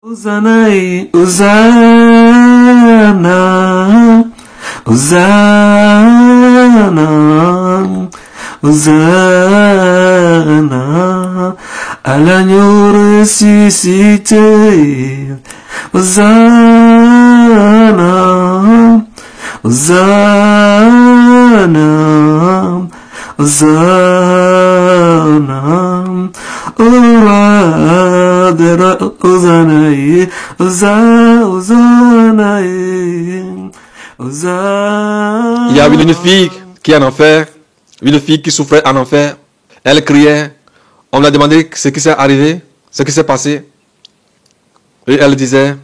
Hosanna, Hosanna, Hosanna, Hosanna, à l'agneau ressuscité. Hosanna, Hosanna, Hosanna, Hosanna, Hosanna, Hosanna. Il y avait une fille qui est en enfer, une fille qui souffrait en enfer. Elle criait. On lui a demandé ce qui s'est arrivé, ce qui s'est passé. Et elle disait,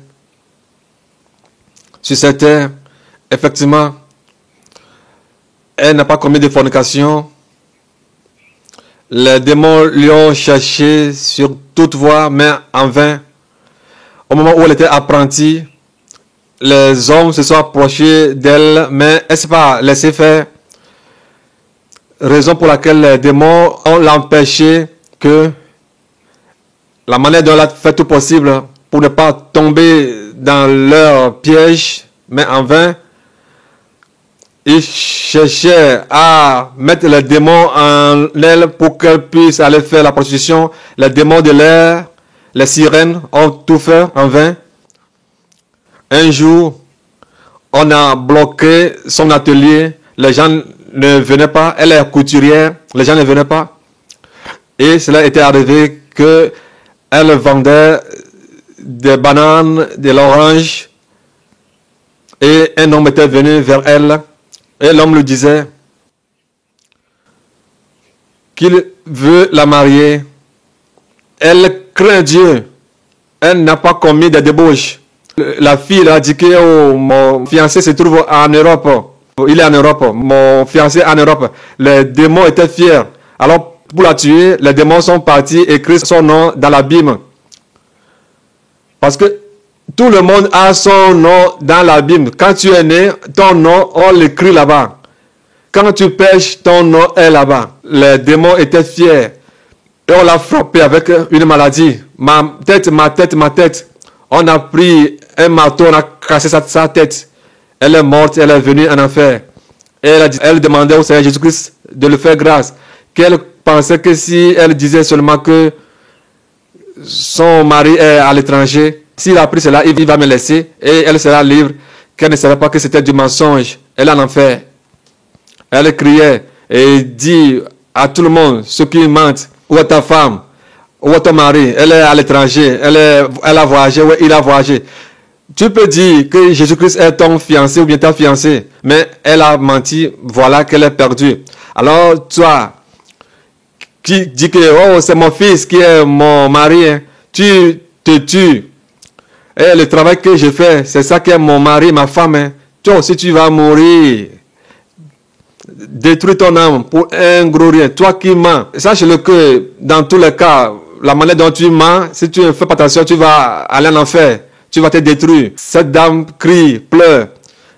sur cette terre, effectivement, elle n'a pas commis de fornication. Les démons lui ont cherché sur toute voie, mais en vain. Au moment où elle était apprentie, les hommes se sont approchés d'elle, mais elle ne s'est pas laissée faire. Raison pour laquelle les démons ont l'empêché que la manière dont elle a fait tout possible pour ne pas tomber dans leur piège, mais en vain. Ils cherchaient à mettre les démons en elle pour qu'elle puisse aller faire la prostitution. Les démons de l'air, les sirènes ont tout fait en vain. Un jour, on a bloqué son atelier. Les gens ne venaient pas. Elle est couturière. Les gens ne venaient pas. Et cela était arrivé que elle vendait des bananes, de l'orange. Et un homme était venu vers elle. Et l'homme lui disait qu'il veut la marier. Elle craint Dieu. Elle n'a pas commis de débauche. La fille a dit que mon fiancé se trouve en Europe. Il est en Europe. Mon fiancé est en Europe. Les démons étaient fiers. Alors, pour la tuer, les démons sont partis écrire son nom dans la Bible. Parce que tout le monde a son nom dans la Bible. Quand tu es né, ton nom, on l'écrit là-bas. Quand tu pêches, ton nom est là-bas. Les démons étaient fiers. Et on l'a frappé avec une maladie. Ma tête, ma tête, ma tête. On a pris un marteau, on a cassé sa tête. Elle est morte, elle est venue en enfer. Et elle demandait au Seigneur Jésus-Christ de lui faire grâce. Qu'elle pensait que si elle disait seulement que son mari est à l'étranger, s'il a pris cela, il va me laisser et elle sera libre. Qu'elle ne savait pas que c'était du mensonge. Elle est en enfer. Elle criait et dit à tout le monde, ceux qui mentent, où est ta femme? Où est ton mari? Elle est à l'étranger. Elle a voyagé. Oui, il a voyagé. Tu peux dire que Jésus-Christ est ton fiancé ou bien ta fiancée. Mais elle a menti. Voilà qu'elle est perdue. Alors, toi, qui dis que oh, c'est mon fils qui est mon mari, hein, tu te tues. Et le travail que je fais, c'est ça qui est mon mari, ma femme. Hein. Toi aussi, tu vas mourir. Détruis ton âme pour un gros rien. Toi qui mens, sache-le que dans tous les cas, la manière dont tu mens, si tu ne fais pas attention, tu vas aller en enfer. Tu vas te détruire. Cette dame crie, pleure.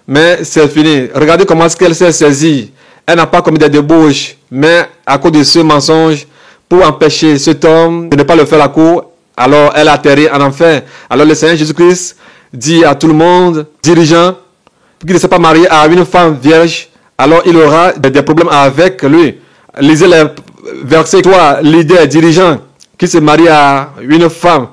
Mais c'est fini. Regardez comment est-ce qu'elle s'est saisie. Elle n'a pas commis des débauches. Mais à cause de ce mensonge, pour empêcher cet homme de ne pas le faire la cour, alors elle a atterri en enfer. Alors le Seigneur Jésus-Christ dit à tout le monde, dirigeant, qu'il ne s'est pas marié à une femme vierge, alors il aura des problèmes avec lui. Lisez les versets. Toi, leader, dirigeant, qui se marie à une femme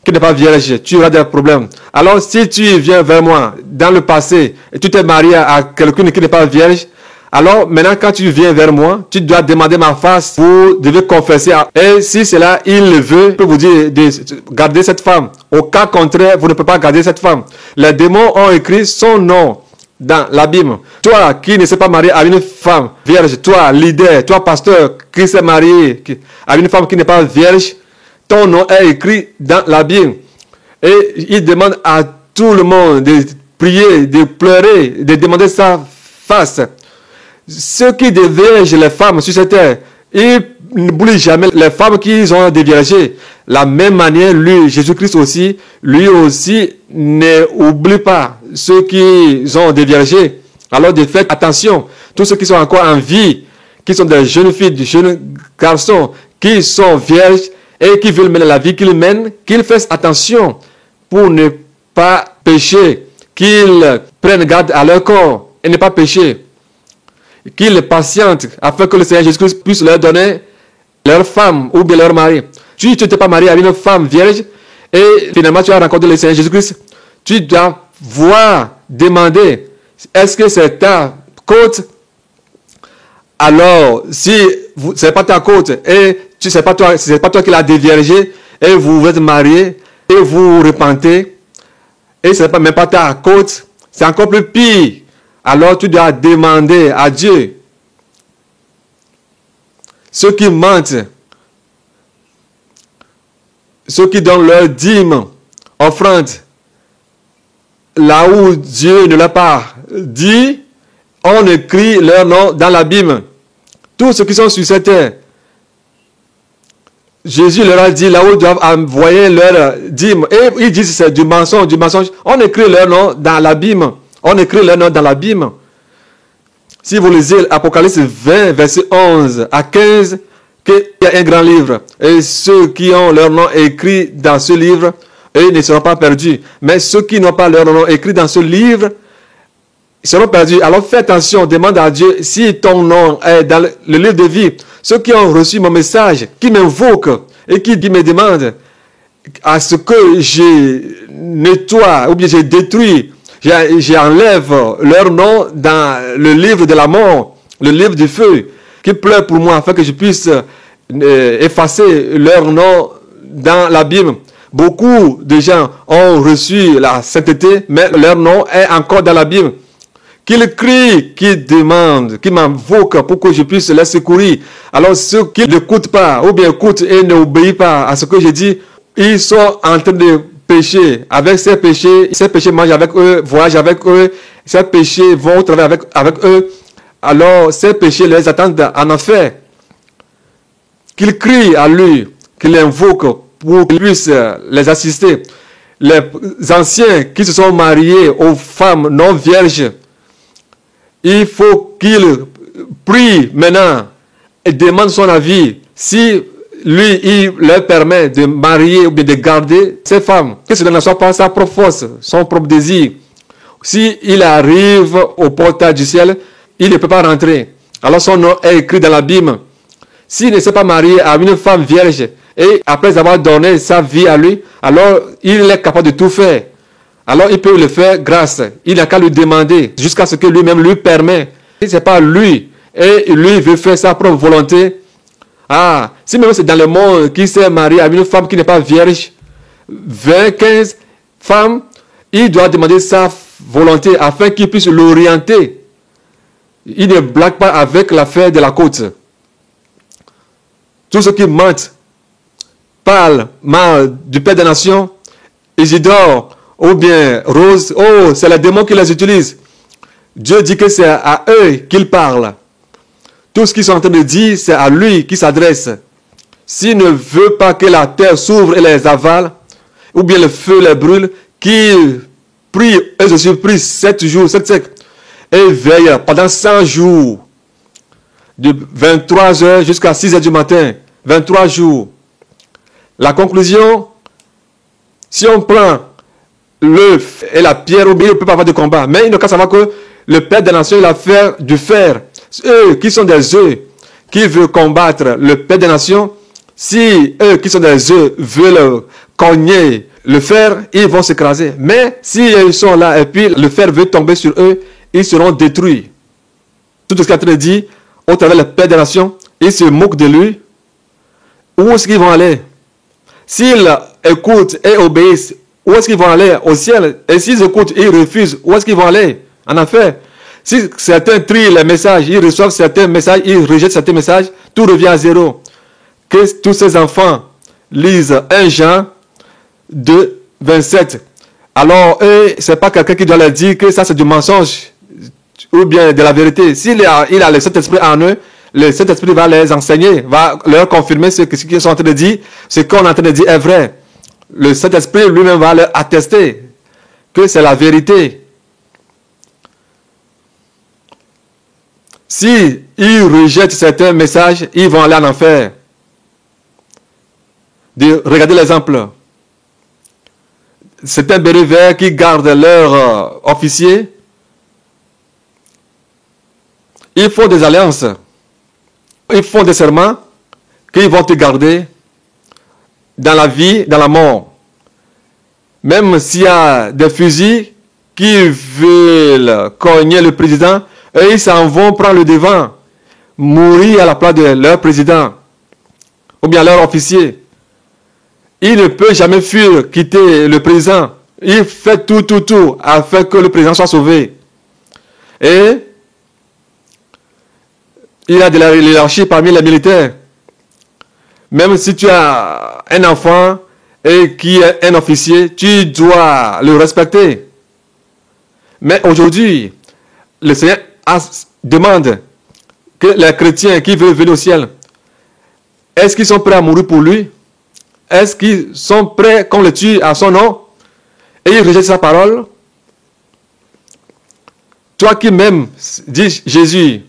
qui n'est pas vierge, tu auras des problèmes. Alors si tu viens vers moi dans le passé et tu t'es marié à quelqu'un qui n'est pas vierge, alors maintenant quand tu viens vers moi, tu dois demander ma face. Vous devez confesser. Et si cela, il le veut, je peux vous dire de garder cette femme. Au cas contraire, vous ne pouvez pas garder cette femme. Les démons ont écrit son nom dans la Bible. Toi qui ne s'est pas marié à une femme vierge, toi leader, toi pasteur qui s'est marié à une femme qui n'est pas vierge, ton nom est écrit dans la Bible. Et il demande à tout le monde de prier, de pleurer, de demander sa face. Ceux qui déviergent les femmes sur cette terre, ils n'oublient jamais les femmes qui ont déviergé. La même manière, lui, Jésus-Christ aussi, lui aussi n'oublie pas ceux qui ont déviergé. Alors, de fait, attention, tous ceux qui sont encore en vie, qui sont des jeunes filles, des jeunes garçons, qui sont vierges et qui veulent mener la vie qu'ils mènent, qu'ils fassent attention. pour ne pas pécher, qu'ils prennent garde à leur corps et ne pas pécher, qu'ils patientent afin que le Seigneur Jésus-Christ puisse leur donner leur femme ou bien leur mari. Tu t'es pas marié à une femme vierge et finalement tu as rencontré le Seigneur Jésus-Christ. Tu dois voir, demander, est-ce que c'est ta côte? Alors, si ce n'est pas ta côte et c'est pas toi qui l'as déviergé et vous êtes mariés et vous vous repentez et ce n'est même pas ta côte, c'est encore plus pire. Alors tu dois demander à Dieu. Ceux qui mentent, ceux qui donnent leur dîme, offrande, là où Dieu ne l'a pas dit, on écrit leur nom dans la Bible. Tous ceux qui sont sur cette terre, Jésus leur a dit là où ils doivent envoyer leur dîme. Et ils disent c'est du mensonge, du mensonge. On écrit leur nom dans la Bible. On écrit leur nom dans la Bible. Si vous lisez Apocalypse 20, verset 11 à 15, qu'il y a un grand livre. Et ceux qui ont leur nom écrit dans ce livre, eux ne seront pas perdus. Mais ceux qui n'ont pas leur nom écrit dans ce livre, ils seront perdus. Alors fais attention, demande à Dieu si ton nom est dans le livre de vie. Ceux qui ont reçu mon message, qui m'invoquent et qui me demandent à ce que je nettoie ou bien je détruis, j'enlève leur nom dans le livre de la mort, le livre du feu, qui pleure pour moi afin que je puisse effacer leur nom dans la Bible. Beaucoup de gens ont reçu la sainteté, mais leur nom est encore dans la Bible. Qu'ils crient, qu'ils demandent, qu'ils m'invoquent pour que je puisse les secourir. Alors ceux qui n'écoutent pas, ou bien écoutent et n'obéissent pas à ce que je dis, ils sont en train de pécher. Avec ces péchés mangent avec eux, voyagent avec eux, ces péchés vont travailler avec eux. Alors ces péchés les attendent en enfer. Qu'ils crient à lui, qu'ils l'invoquent pour qu'il puisse les assister. Les anciens qui se sont mariés aux femmes non vierges, il faut qu'il prie maintenant et demande son avis si lui, il leur permet de marier ou bien de garder ces femmes. Que ce ne soit pas sa propre force, son propre désir. Si il arrive au portail du ciel, il ne peut pas rentrer. Alors son nom est écrit dans la Bible. S'il ne s'est pas marié à une femme vierge et après avoir donné sa vie à lui, alors il est capable de tout faire. Alors il peut le faire grâce. Il n'a qu'à lui demander jusqu'à ce que lui-même lui permet. Si ce n'est pas lui et lui veut faire sa propre volonté, si même c'est dans le monde qui s'est marié à une femme qui n'est pas vierge, 20, 15 femmes, il doit demander sa volonté afin qu'il puisse l'orienter. Il ne blague pas avec l'affaire de la côte. Tous ceux qui mentent, parlent mal du Père des Nations, Isidore, ou bien Rose, c'est les démons qui les utilisent. Dieu dit que c'est à eux qu'il parle. Tout ce qu'ils sont en train de dire, c'est à lui qui s'adresse. S'il ne veut pas que la terre s'ouvre et les avale, ou bien le feu les brûle, qu'il prie et se surprise 7 jours, 7 siècles, et veille pendant 100 jours, de 23 heures jusqu'à 6 heures du matin, 23 jours. La conclusion, si on prend l'œuf et la pierre, il ne peut pas avoir de combat. Mais il ne faut pas savoir que le Père des Nations, il a fait du fer. Eux qui sont des œufs, qui veulent combattre le Père des Nations, si eux qui sont des œufs veulent cogner le fer, ils vont s'écraser. Mais si ils sont là et puis le fer veut tomber sur eux, ils seront détruits. Tout ce qu'il a dit au travers le Père des Nations, ils se moquent de lui. Où est-ce qu'ils vont aller? S'ils écoutent et obéissent, où est-ce qu'ils vont aller? Au ciel. Et s'ils écoutent et ils refusent, où est-ce qu'ils vont aller? En enfer. Si certains trient les messages, ils reçoivent certains messages, ils rejettent certains messages, tout revient à zéro. Que tous ces enfants lisent 1 Jean 2, 27. Alors, ce n'est pas quelqu'un qui doit leur dire que ça c'est du mensonge ou bien de la vérité. S'il a le Saint-Esprit en eux, le Saint-Esprit va les enseigner, va leur confirmer ce qu'ils sont en train de dire, ce qu'on est en train de dire est vrai. Le Saint-Esprit lui-même va leur attester que c'est la vérité. Si ils rejettent certains messages, ils vont aller en enfer. Regardez l'exemple c'est un béret vert qui garde leur officier. Ils font des alliances. Ils font des serments qu'ils vont te garder dans la vie, dans la mort. Même s'il y a des fusils qui veulent cogner le président, eux, ils s'en vont prendre le devant, mourir à la place de leur président ou bien leur officier. Il ne peut jamais fuir, quitter le président. Il fait tout afin que le président soit sauvé. Et il y a de la hiérarchie parmi les militaires. Même si tu as un enfant et qui est un officier, tu dois le respecter. Mais aujourd'hui, le Seigneur demande que les chrétiens qui veulent venir au ciel, est-ce qu'ils sont prêts à mourir pour lui? Est-ce qu'ils sont prêts qu'on le tue à son nom? Et ils rejettent sa parole. Toi qui m'aimes, dit Jésus,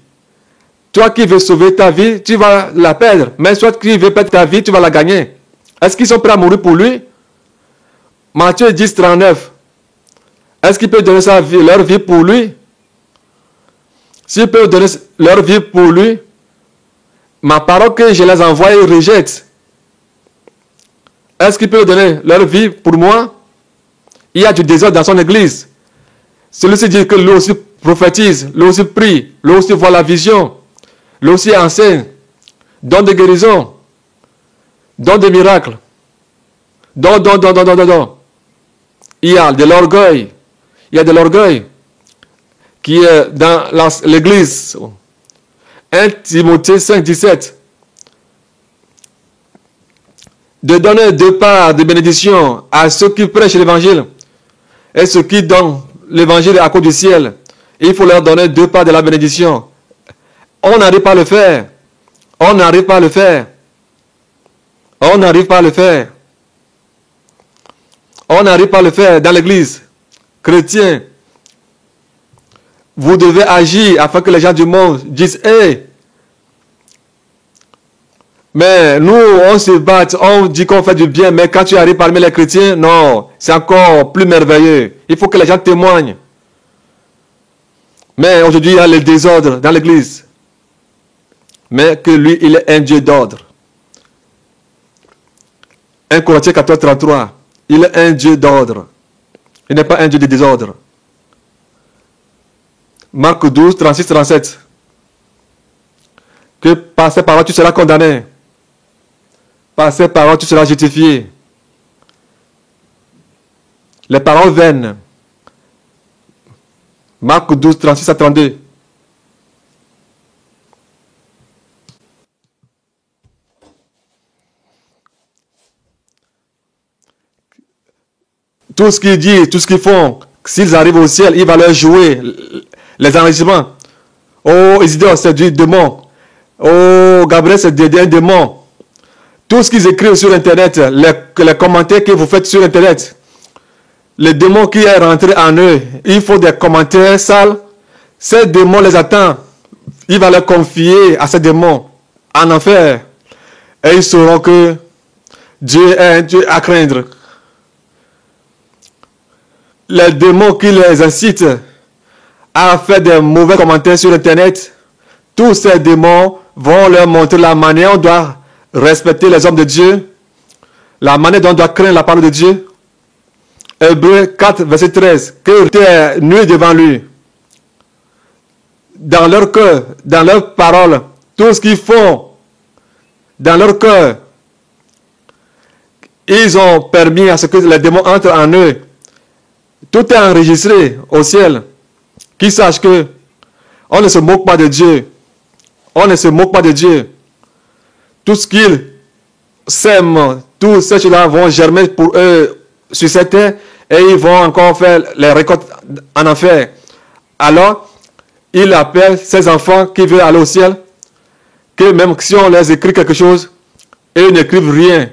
toi qui veux sauver ta vie, tu vas la perdre. Mais toi qui veux perdre ta vie, tu vas la gagner. Est-ce qu'ils sont prêts à mourir pour lui? Matthieu 10, 39. Est-ce qu'ils peuvent donner leur vie pour lui? S'ils peuvent donner leur vie pour lui, ma parole que je les envoie, ils rejettent. Est-ce qu'ils peuvent donner leur vie pour moi? Il y a du désordre dans son église. Celui-ci dit que lui aussi prophétise, lui aussi prie, lui aussi voit la vision, lui aussi enseigne, donne des guérisons, donne des miracles, donne. Il y a de l'orgueil. Il y a de l'orgueil qui est dans l'église. 1 Timothée 5, 17. De donner deux parts de bénédiction à ceux qui prêchent l'évangile et ceux qui donnent l'évangile à cause du ciel. Il faut leur donner deux parts de la bénédiction. On n'arrive pas à le faire. On n'arrive pas à le faire. On n'arrive pas à le faire. On n'arrive pas à le faire dans l'église. Chrétiens, vous devez agir afin que les gens du monde disent « Hey, mais nous, on se bat, on dit qu'on fait du bien, mais quand tu arrives parmi les chrétiens, non, c'est encore plus merveilleux. Il faut que les gens témoignent. » Mais aujourd'hui, il y a le désordre dans l'église. Mais que lui, il est un Dieu d'ordre. 1 Corinthiens 14, 33. Il est un Dieu d'ordre. Il n'est pas un Dieu de désordre. Marc 12, 36, 37. Que par ces paroles, tu seras condamné. Par ces paroles, tu seras justifié. Les paroles vaines. Marc 12, 36 à 32. Tout ce qu'ils disent, tout ce qu'ils font, s'ils arrivent au ciel, il va leur jouer les enregistrements. Oh, Isidore, c'est du démon. Oh, Gabriel, c'est un démon. Tout ce qu'ils écrivent sur Internet, les commentaires que vous faites sur Internet, le démon qui est rentré en eux, il faut des commentaires sales. Ces démons les attendent. Il va les confier à ces démons en enfer. Et ils sauront que Dieu est un Dieu à craindre. Les démons qui les incitent à faire des mauvais commentaires sur Internet, tous ces démons vont leur montrer la manière dont on doit respecter les hommes de Dieu, la manière dont on doit craindre la parole de Dieu. Hébreux 4, verset 13. Que tu es nu devant lui. Dans leur cœur, dans leurs paroles, tout ce qu'ils font, dans leur cœur, ils ont permis à ce que les démons entrent en eux. Tout est enregistré au ciel. Qu'ils sachent que on ne se moque pas de Dieu. On ne se moque pas de Dieu. Tout ce qu'ils sèment, tous ces choses-là vont germer pour eux sur cette terre et ils vont encore faire les récoltes en enfer. Alors, il appelle ces enfants qui veulent aller au ciel, que même si on leur écrit quelque chose, ils n'écrivent rien.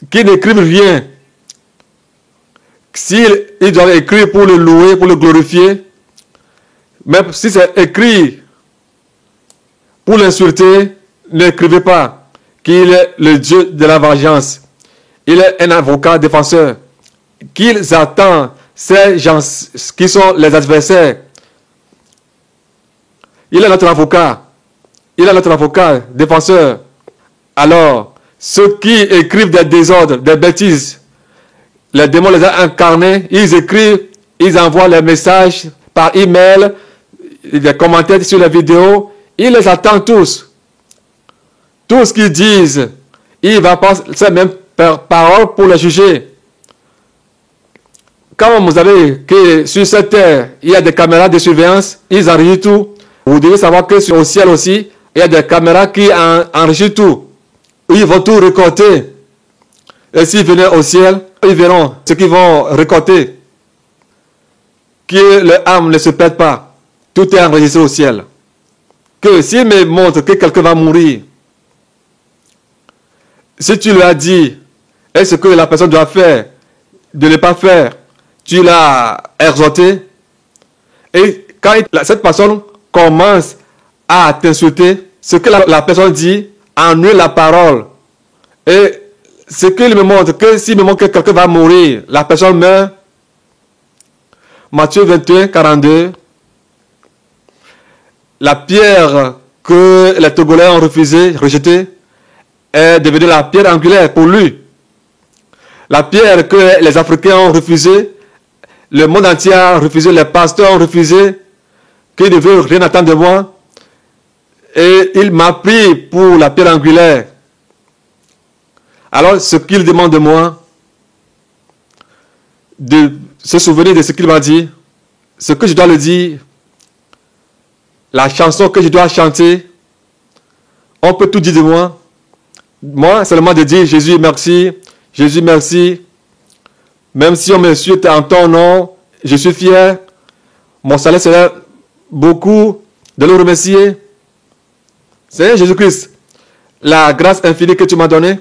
Qu'ils n'écrivent rien. S'ils doivent écrire pour le louer, pour le glorifier, même si c'est écrit pour l'insulter, n'écrivez pas qu'il est le Dieu de la vengeance. Il est un avocat défenseur. qu'ils attendent, ces gens qui sont les adversaires. Il est notre avocat. Il est notre avocat, défenseur. Alors, ceux qui écrivent des désordres, des bêtises, les démons les ont incarnés, ils écrivent, ils envoient les messages par email, des commentaires sur les vidéos, ils les attendent tous. Tout ce qu'ils disent, il va passer ces mêmes paroles pour les juger. Quand vous savez que sur cette terre, il y a des caméras de surveillance, ils enregistrent tout. Vous devez savoir que au ciel aussi, il y a des caméras qui enregistrent tout. Ils vont tout récolter. Et s'ils venaient au ciel, ils verront ce qu'ils vont récolter. Que leur âme ne se perde pas. Tout est enregistré au ciel. Que s'ils me montrent que quelqu'un va mourir, si tu lui as dit, est-ce que la personne doit faire, de ne pas faire, tu l'as exhorté, et quand cette personne commence à t'insulter, ce que la personne dit annule la parole. Et ce qu'il me montre, que s'il me montre que quelqu'un va mourir, la personne meurt. Matthieu 21, 42. La pierre que les Togolais ont rejetée, est devenue la pierre angulaire pour lui. La pierre que les Africains ont refusée, le monde entier a refusé, les pasteurs ont refusé, qu'ils ne veulent rien attendre de moi. Et il m'a pris pour la pierre angulaire. Alors, ce qu'il demande de moi, de se souvenir de ce qu'il m'a dit, ce que je dois le dire, la chanson que je dois chanter, on peut tout dire de moi. Moi, seulement de dire Jésus merci, Jésus merci. Même si on me suit en ton nom, je suis fier. Mon salaire serait beaucoup de le remercier. Seigneur Jésus-Christ, la grâce infinie que tu m'as donnée,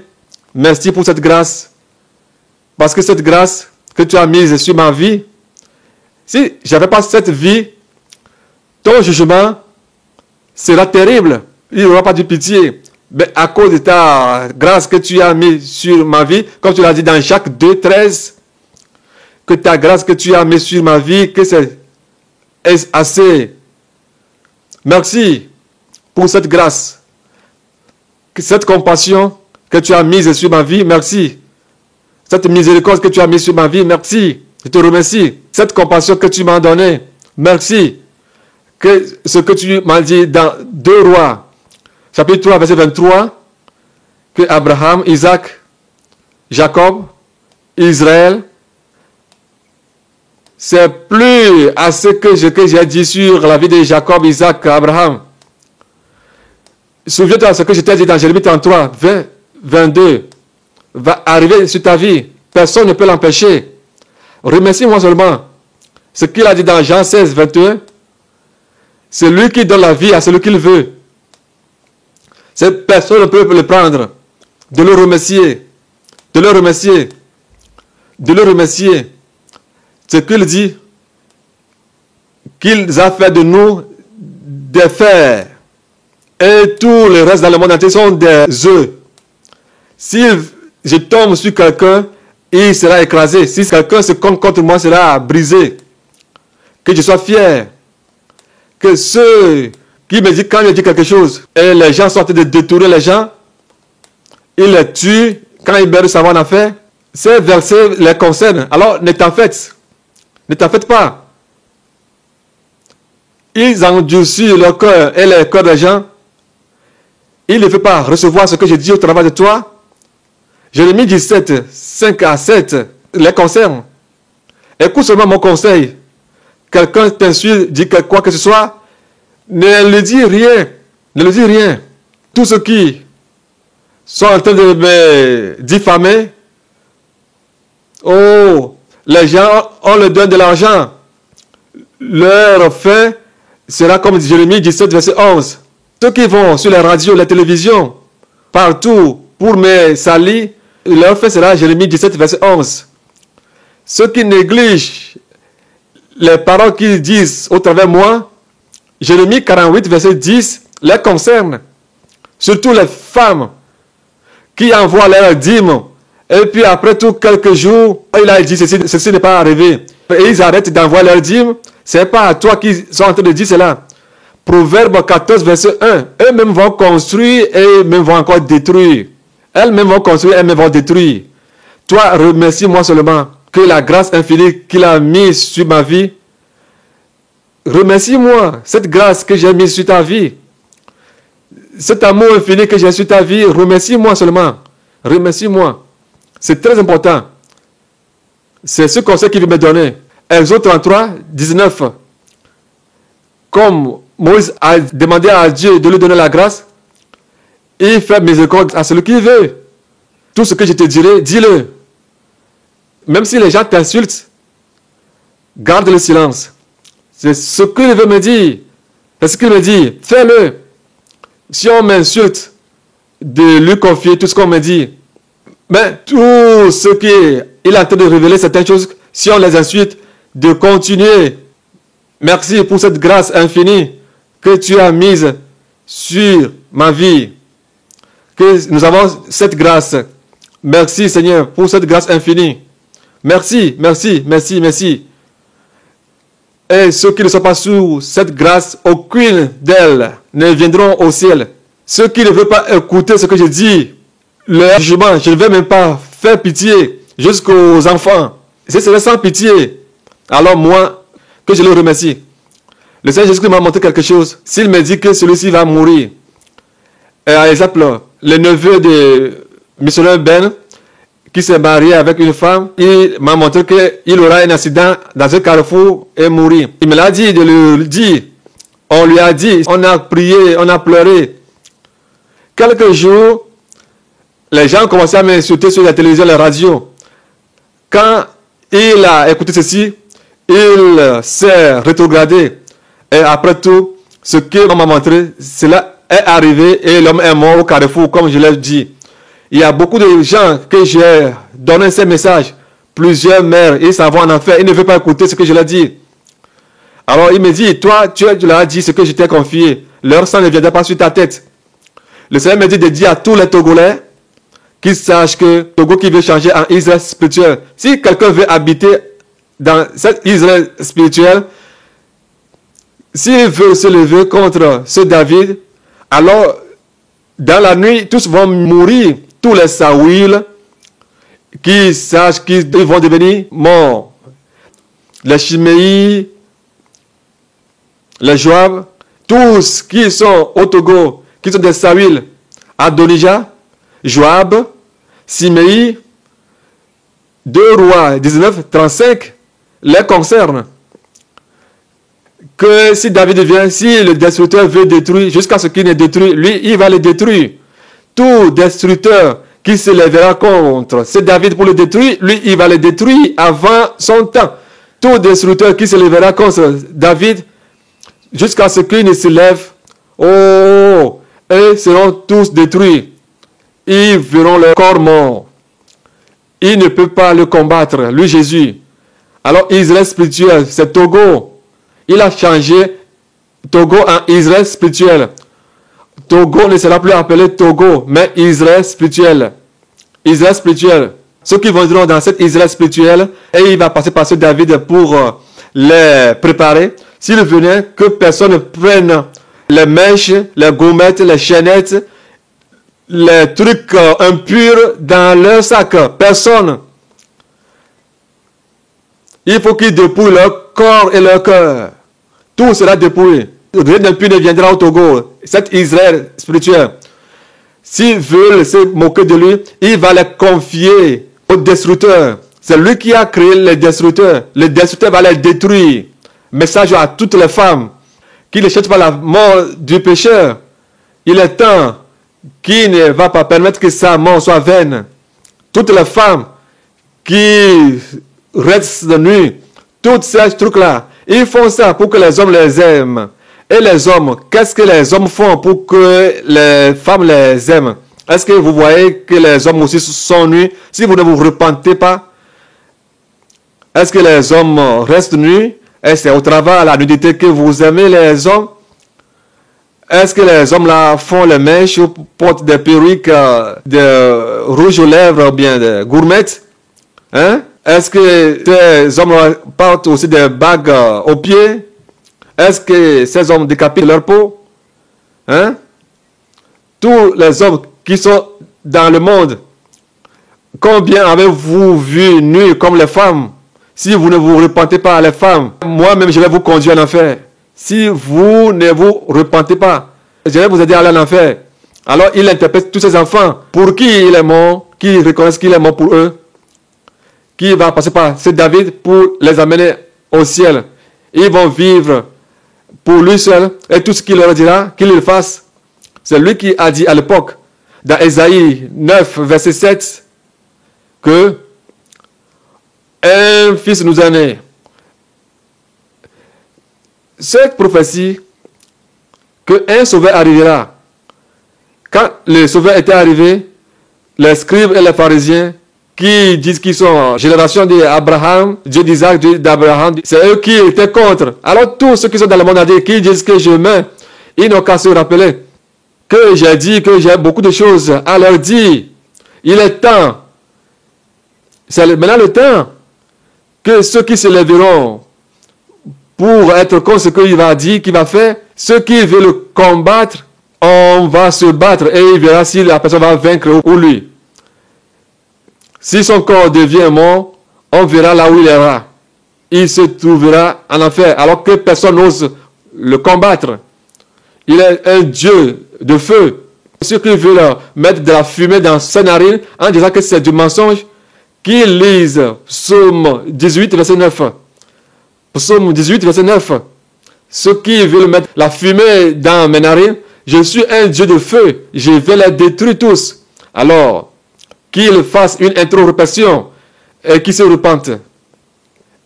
merci pour cette grâce. Parce que cette grâce que tu as mise sur ma vie, si je n'avais pas cette vie, ton jugement sera terrible. Il n'y aura pas de pitié. Mais à cause de ta grâce que tu as mise sur ma vie, comme tu l'as dit dans Jacques 2, 13, que ta grâce que tu as mise sur ma vie, que c'est assez. Merci pour cette grâce, cette compassion que tu as mise sur ma vie, merci. Cette miséricorde que tu as mise sur ma vie, merci. Je te remercie. Cette compassion que tu m'as donnée, merci. Que ce que tu m'as dit dans 2 Rois, chapitre 3, verset 23, que Abraham, Isaac, Jacob, Israël, c'est plus à ce que j'ai dit sur la vie de Jacob, Isaac, Abraham. Souviens-toi de ce que je t'ai dit dans Jérémie 33, 22. Va arriver sur ta vie. Personne ne peut l'empêcher. Remercie-moi seulement. Ce qu'il a dit dans Jean 16, 21, c'est lui qui donne la vie à celui qu'il veut. Cette personne ne peut le prendre. De le remercier. De le remercier. De le remercier. Ce qu'il dit, qu'il a fait de nous des fers. Et tout le reste dans le monde entier sont des œufs. Si je tombe sur quelqu'un, il sera écrasé. Si quelqu'un se compte contre moi, il sera brisé. Que je sois fier. Que ceux qui me disent, quand je dis quelque chose, et les gens sont en train de détourner les gens, ils les tuent quand ils meurent de savoir en affaire. Ces versets les concernent. Alors ne t'en faites. Ne t'en faites pas. Ils endurcissent leur cœur et les cœurs des gens. Ils ne veulent pas recevoir ce que je dis au travers de toi. Jérémie 17, 5 à 7 les concerne. Écoute seulement mon conseil. Quelqu'un t'insulte, dit quoi que ce soit, ne lui dis rien. Ne lui dis rien. Tous ceux qui sont en train de me diffamer, oh, les gens, on leur donne de l'argent. Leur fin sera comme Jérémie 17, verset 11. Ceux qui vont sur les radios, les télévisions, partout, pour me salir, leur fin sera Jérémie 17, verset 11. Ceux qui négligent les paroles qu'ils disent au travers de moi, Jérémie 48, verset 10, les concerne. Surtout les femmes qui envoient leurs dîmes Et puis après tout, quelques jours, il a dit ceci n'est pas arrivé. Et ils arrêtent d'envoyer leur dîme. C'est pas à toi qu'ils sont en train de dire cela. Proverbe 14, verset 1. Eux-mêmes vont construire et eux-mêmes vont encore détruire. Elles-mêmes vont construire, elles-mêmes vont détruire. Toi, remercie-moi seulement que la grâce infinie qu'il a mise sur ma vie. Remercie-moi cette grâce que j'ai mise sur ta vie. Cet amour infini que j'ai sur ta vie, remercie-moi seulement. Remercie-moi. C'est très important. C'est ce conseil qu'il veut me donner. Exode 33, 19. Comme Moïse a demandé à Dieu de lui donner la grâce, il fait miséricorde à celui qui veut. Tout ce que je te dirai, dis-le. Même si les gens t'insultent, garde le silence. C'est ce qu'il veut me dire. C'est ce qu'il me dit. Fais-le. Si on m'insulte, de lui confier tout ce qu'on me dit. Mais tout ce qu'il est en train de révéler certaines choses, si on les insulte, de continuer. Merci pour cette grâce infinie que tu as mise sur ma vie. Que nous avons cette grâce. Merci Seigneur pour cette grâce infinie. Merci, merci, merci, merci. Et ceux qui ne sont pas sous cette grâce, aucune d'elles ne viendront au ciel. Ceux qui ne veulent pas écouter ce que je dis, leur jugement, je ne vais même pas faire pitié jusqu'aux enfants. Ce serait sans pitié. Alors moi, que je le remercie. Le Seigneur Jésus m'a montré quelque chose. S'il me dit que celui-ci va mourir, par exemple, le neveu de missionnaire Ben, qui s'est marié avec une femme, il m'a montré qu'il aura un accident dans un carrefour et mourir. Il me l'a dit de le dire. On lui a dit, on a prié, on a pleuré. Quelques jours, les gens ont commencé à m'insulter sur la télévision, la radio. Quand il a écouté ceci, il s'est rétrogradé. Et après tout, ce qu'on m'a montré, cela est arrivé et l'homme est mort au carrefour, comme je l'ai dit. Il y a beaucoup de gens que j'ai donné ces messages. Plusieurs mères, ils s'en vont en enfer. Ils ne veulent pas écouter ce que je leur dis. Alors il me dit, toi, tu leur as dit ce que je t'ai confié. Leur sang ne viendra pas sur ta tête. Le Seigneur me dit de dire à tous les Togolais qu'ils sachent que Togo qui veut changer en Israël spirituel. Si quelqu'un veut habiter dans cet Israël spirituel, s'il veut se lever contre ce David, alors dans la nuit, tous vont mourir. Tous les Saouil qui sachent qu'ils vont devenir morts. Les Chiméi, les Joab, tous qui sont au Togo, qui sont des Saouil, Adonija, Joab, Siméi, 2 Rois 19, 35, les concernent. Que si David vient, si le destructeur veut détruire, jusqu'à ce qu'il ne détruise, lui, il va le détruire. Tout destructeur qui se lèvera contre c'est David pour le détruire, lui, il va le détruire avant son temps. Tout destructeur qui se lèvera contre David, jusqu'à ce qu'il ne se lève, oh, eux seront tous détruits. Ils verront leur corps mort. Il ne peut pas le combattre, lui Jésus. Alors Israël spirituel, c'est Togo. Il a changé Togo en Israël spirituel. Togo ne sera plus appelé Togo, mais Israël spirituel. Israël spirituel. Ceux qui viendront dans cet Israël spirituel, et il va passer par ce David pour les préparer. S'il venait, que personne ne prenne les mèches, les gommettes, les chaînettes, les trucs impurs dans leur sac. Personne. Il faut qu'ils dépouillent leur corps et leur cœur. Tout sera dépouillé. Rien d'impur ne viendra au Togo. Cet Israël spirituel. S'ils veulent se moquer de lui, il va les confier au destructeur. C'est lui qui a créé les destructeurs. Le destructeur va les détruire. Message à toutes les femmes qui ne cherchent pas la mort du pécheur. Il est temps qu'il ne va pas permettre que sa mort soit vaine. Toutes les femmes qui restent de nuit, tous ces trucs-là, ils font ça pour que les hommes les aiment. Et les hommes, qu'est-ce que les hommes font pour que les femmes les aiment? Est-ce que vous voyez que les hommes aussi sont nus? Si vous ne vous repentez pas, est-ce que les hommes restent nus? Et c'est au travers de la nudité que vous aimez les hommes? Est-ce que les hommes là font les mèches ou portent des perruques, de rouge aux lèvres ou bien des gourmettes? Hein? Est-ce que ces hommes là portent aussi des bagues aux pieds? Est-ce que ces hommes décapitent leur peau? Hein? Tous les hommes qui sont dans le monde, combien avez-vous vu nus comme les femmes? Si vous ne vous repentez pas, les femmes, moi-même je vais vous conduire en enfer. Si vous ne vous repentez pas, je vais vous aider à aller en enfer. Alors il interprète tous ces enfants pour qui il est mort, qui reconnaissent qu'il est mort pour eux, qui va passer par c'est David pour les amener au ciel. Ils vont vivre pour lui seul et tout ce qu'il leur dira, qu'il le fasse. C'est lui qui a dit à l'époque, dans Ésaïe 9, verset 7, que un fils nous est né. Cette prophétie, qu'un sauveur arrivera. Quand le sauveur était arrivé, les scribes et les pharisiens qui disent qu'ils sont génération d'Abraham, Dieu d'Isaac, Dieu d'Abraham, c'est eux qui étaient contre. Alors tous ceux qui sont dans le monde entier, qui disent que je meurs, ils n'ont qu'à se rappeler que j'ai dit que j'ai beaucoup de choses à leur dire. Il est temps. C'est maintenant le temps que ceux qui se lèveront pour être contre ce qu'il va dire, qu'il va faire, ceux qui veulent le combattre, on va se battre et il verra si la personne va vaincre ou lui. Si son corps devient mort, on verra là où il ira. Il se trouvera en enfer, alors que personne n'ose le combattre. Il est un Dieu de feu. Ceux qui veulent mettre de la fumée dans ses narines en disant que c'est du mensonge, qu'ils lisent Psaume 18, verset 9. Psaume 18, verset 9. Ceux qui veulent mettre la fumée dans mes narines, je suis un Dieu de feu, je vais les détruire tous. Alors, qu'ils fassent une introspection et qu'ils se repentent.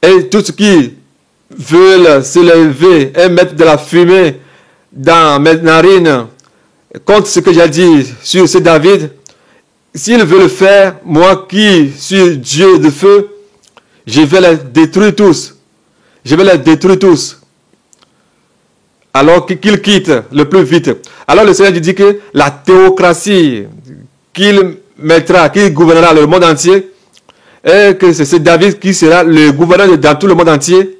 Et tous ceux qui veulent se lever et mettre de la fumée dans mes narines contre ce que j'ai dit sur ce David, s'ils veulent le faire, moi qui suis Dieu de feu, je vais les détruire tous. Je vais les détruire tous. Alors qu'ils quittent le plus vite. Alors le Seigneur dit que la théocratie qu'il mettra, qu'il gouvernera le monde entier, et que c'est David qui sera le gouverneur dans tout le monde entier.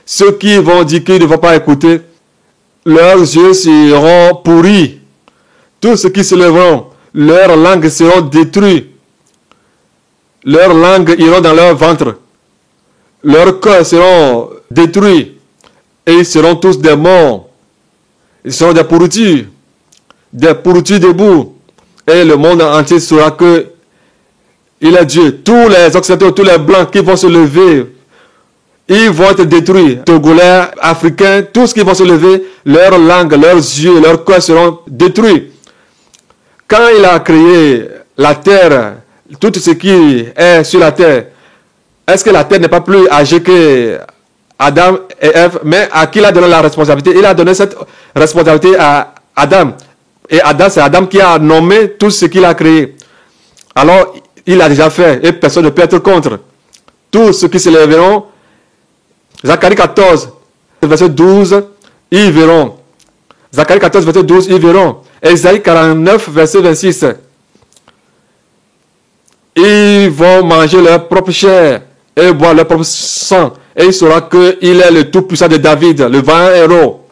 Ceux qui vont dire qu'ils ne vont pas écouter, leurs yeux seront pourris. Tous ceux qui se lèveront, leurs langues seront détruites. Leurs langues iront dans leur ventre. Leurs cœurs seront détruits. Et ils seront tous des morts. Ils seront des pourritures. Des pourritures debout. Et le monde entier saura que il est Dieu. Tous les Occidentaux, tous les Blancs qui vont se lever, ils vont être détruits. Togolais, Africains, tous qui vont se lever, leurs langues, leurs yeux, leurs cœurs seront détruits. Quand il a créé la terre, tout ce qui est sur la terre, est-ce que la terre n'est pas plus âgée que Adam et Ève? Mais à qui il a donné la responsabilité? Il a donné cette responsabilité à Adam. Et Adam, c'est Adam qui a nommé tout ce qu'il a créé. Alors, il a déjà fait et personne ne peut être contre. Tous ceux qui se lèveront, Zacharie 14, verset 12, ils verront. Zacharie 14, verset 12, ils verront. Ésaïe 49, verset 26. Ils vont manger leur propre chair et boire leur propre sang. Et il saura qu'il est le tout-puissant de David, le vaillant héros,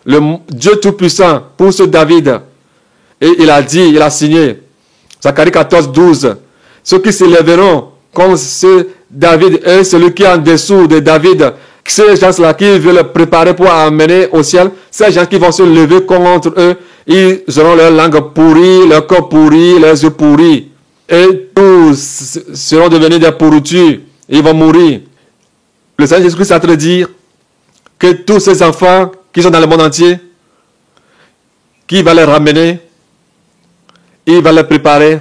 le Dieu tout-puissant pour ce David. Et il a dit, il a signé, Zacharie 14, 12, ceux qui se lèveront comme ce David et celui qui est en dessous de David, ces gens-là qui veulent préparer pour amener au ciel, ces gens qui vont se lever contre eux, ils auront leur langue pourrie, leur corps pourri, leurs yeux pourris. Et tous seront devenus des pourritures. Ils vont mourir. Le Seigneur Jésus-Christ a train de dire que tous ces enfants qui sont dans le monde entier, qui va les ramener, il va les préparer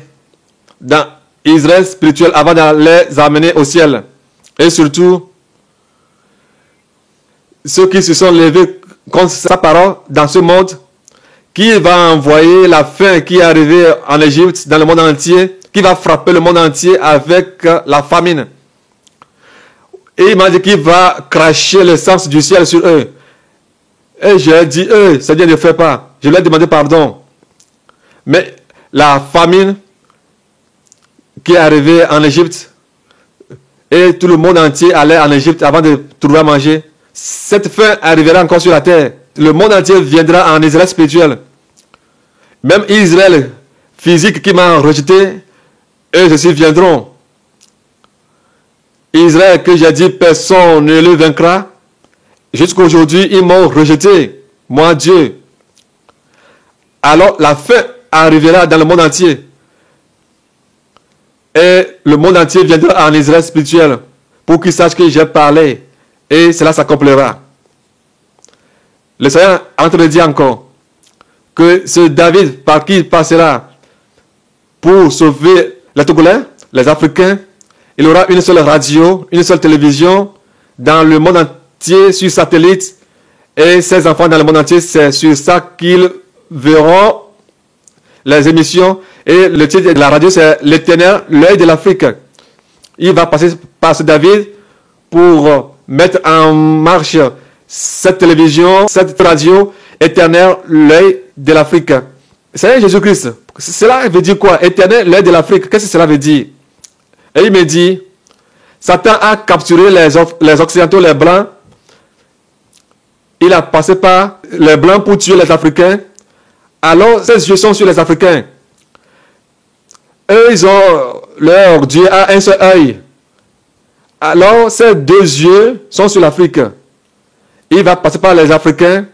dans Israël spirituel avant de les amener au ciel. Et surtout, ceux qui se sont levés contre sa parole dans ce monde, qui va envoyer la faim qui est arrivée en Égypte, dans le monde entier, qui va frapper le monde entier avec la famine. Et il m'a dit qu'il va cracher le sang du ciel sur eux. Et je lui ai dit, Seigneur, ne fais pas. je leur ai demandé pardon. Mais la famine qui est arrivée en Égypte, et tout le monde entier allait en Égypte avant de trouver à manger, cette faim arrivera encore sur la terre. Le monde entier viendra en Israël spirituel. Même Israël physique qui m'a rejeté, eux aussi viendront. Israël que j'ai dit personne ne le vaincra, jusqu'à aujourd'hui ils m'ont rejeté, moi Dieu. Alors la fin arrivera dans le monde entier. Et le monde entier viendra en Israël spirituel pour qu'ils sachent que j'ai parlé. Et cela s'accomplira. Le Seigneur est en train de dire encore que ce David par qui il passera pour sauver les Togolais, les Africains, il aura une seule radio, une seule télévision dans le monde entier sur satellite. Et ses enfants dans le monde entier, c'est sur ça qu'ils verront les émissions. Et le titre de la radio, c'est l'Éternel, l'œil de l'Afrique. Il va passer par ce David pour mettre en marche cette télévision, cette radio, Éternel, l'œil de l'Afrique. C'est Jésus-Christ. Cela veut dire quoi? Éternel, l'œil de l'Afrique. Qu'est-ce que cela veut dire? Et il me dit, Satan a capturé les Occidentaux, les Blancs. Il a passé par les Blancs pour tuer les Africains. Alors, ses yeux sont sur les Africains. Eux, ils ont leur Dieu a un seul œil. Alors, ces deux yeux sont sur l'Afrique. Il va passer par les Africains,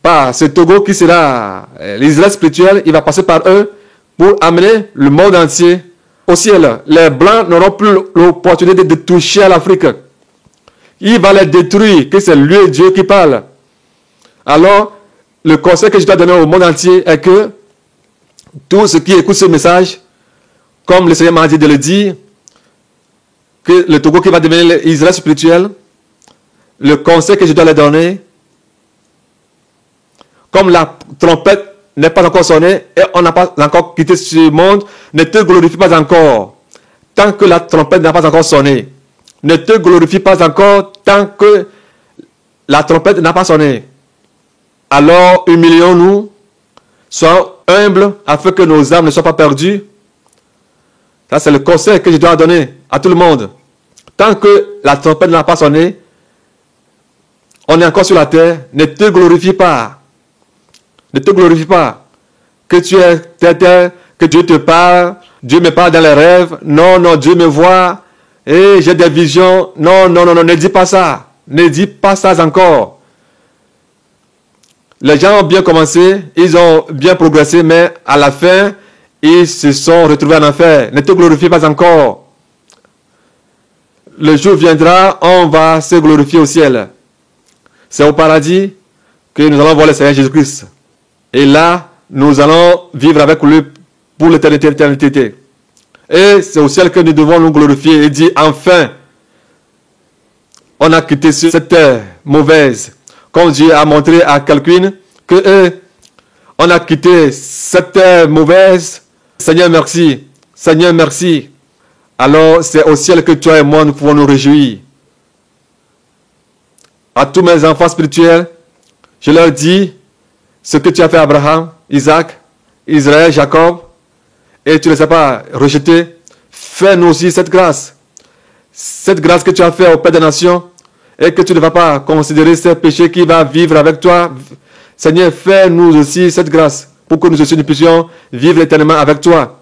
par ce Togo qui sera l'Israël spirituel. Il va passer par eux pour amener le monde entier au ciel. Les Blancs n'auront plus l'opportunité de toucher à l'Afrique. Il va les détruire, que c'est lui Dieu qui parle. Alors, le conseil que je dois donner au monde entier est que tous ceux qui écoutent ce message, comme le Seigneur m'a dit de le dire, que le Togo qui va devenir l'Israël spirituel, le conseil que je dois leur donner, comme la trompette n'est pas encore sonnée et on n'a pas encore quitté ce monde, ne te glorifie pas encore tant que la trompette n'a pas encore sonné. Ne te glorifie pas encore tant que la trompette n'a pas sonné. Alors humilions-nous, soyons humbles afin que nos âmes ne soient pas perdues. Ça, c'est le conseil que je dois donner à tout le monde. Tant que la trompette n'a pas sonné, on est encore sur la terre, ne te glorifie pas. Ne te glorifie pas. Que tu es terre, que Dieu te parle, Dieu me parle dans les rêves. Non, non, Dieu me voit. Et j'ai des visions. Non, non, non, non, ne dis pas ça. Ne dis pas ça encore. Les gens ont bien commencé, ils ont bien progressé, mais à la fin, ils se sont retrouvés en enfer. Ne te glorifie pas encore. Le jour viendra, on va se glorifier au ciel. C'est au paradis que nous allons voir le Seigneur Jésus-Christ. Et là, nous allons vivre avec lui pour l'éternité. Et c'est au ciel que nous devons nous glorifier et dire, enfin, on a quitté cette terre mauvaise. Comme Dieu a montré à quelqu'un que on a quitté cette terre mauvaise. Seigneur, merci. Seigneur, merci. Alors, c'est au ciel que toi et moi, nous pouvons nous réjouir. À tous mes enfants spirituels, je leur dis ce que tu as fait à Abraham, Isaac, Israël, Jacob, et tu ne les as pas rejetés. Fais-nous aussi cette grâce. Cette grâce que tu as fait au Père des Nations, et que tu ne vas pas considérer ces péchés qui va vivre avec toi. Seigneur, fais-nous aussi cette grâce pour que nous aussi nous puissions vivre éternellement avec toi.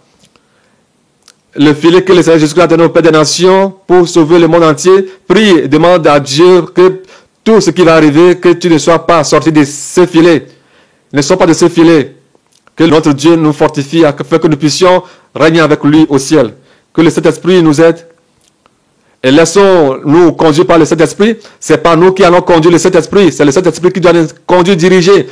Le filet que le Seigneur Jésus-Christ a donné au Père des Nations pour sauver le monde entier, prie et demande à Dieu que tout ce qui va arriver, que tu ne sois pas sorti de ce filet. Ne sois pas de ce filet. Que notre Dieu nous fortifie afin que nous puissions régner avec lui au ciel. Que le Saint-Esprit nous aide. Et laissons-nous conduire par le Saint-Esprit. Ce n'est pas nous qui allons conduire le Saint-Esprit. C'est le Saint-Esprit qui doit nous conduire, diriger.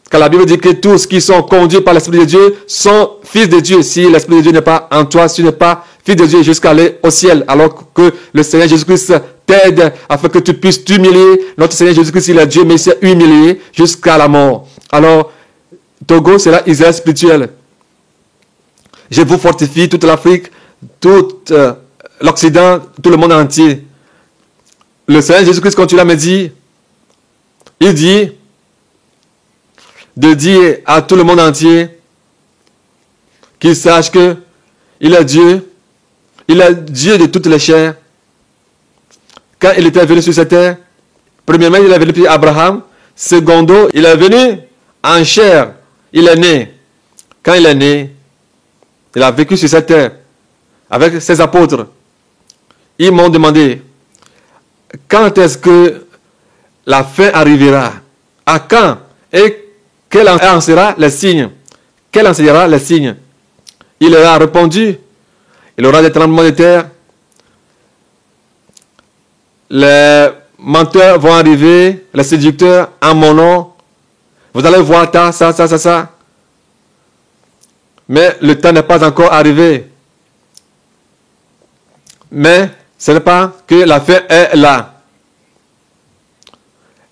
Car la Bible dit que tous qui sont conduits par l'Esprit de Dieu sont fils de Dieu. Si l'Esprit de Dieu n'est pas en toi, si tu n'es pas fils de Dieu jusqu'à aller au ciel. Alors que le Seigneur Jésus-Christ t'aide afin que tu puisses t'humilier. Notre Seigneur Jésus-Christ, il est Dieu, mais il s'est humilié jusqu'à la mort. Alors, Togo sera Israël spirituel. Je vous fortifie toute l'Afrique, tout l'Occident, tout le monde entier. Le Seigneur Jésus-Christ, quand tu l'as me dit, il dit, de dire à tout le monde entier qu'il sache que il est Dieu de toutes les chairs. Quand il était venu sur cette terre, premièrement, il est venu pour Abraham. Secondo, il est venu en chair. Il est né. Quand il est né, il a vécu sur cette terre avec ses apôtres. Ils m'ont demandé quand est-ce que la fin arrivera? À quand? Et quel en sera le signe? Quel en sera le signe? Il leur a répondu, il y aura des tremblements de terre, les menteurs vont arriver, les séducteurs en mon nom, vous allez voir ça. Mais le temps n'est pas encore arrivé. Mais ce n'est pas que la fin est là.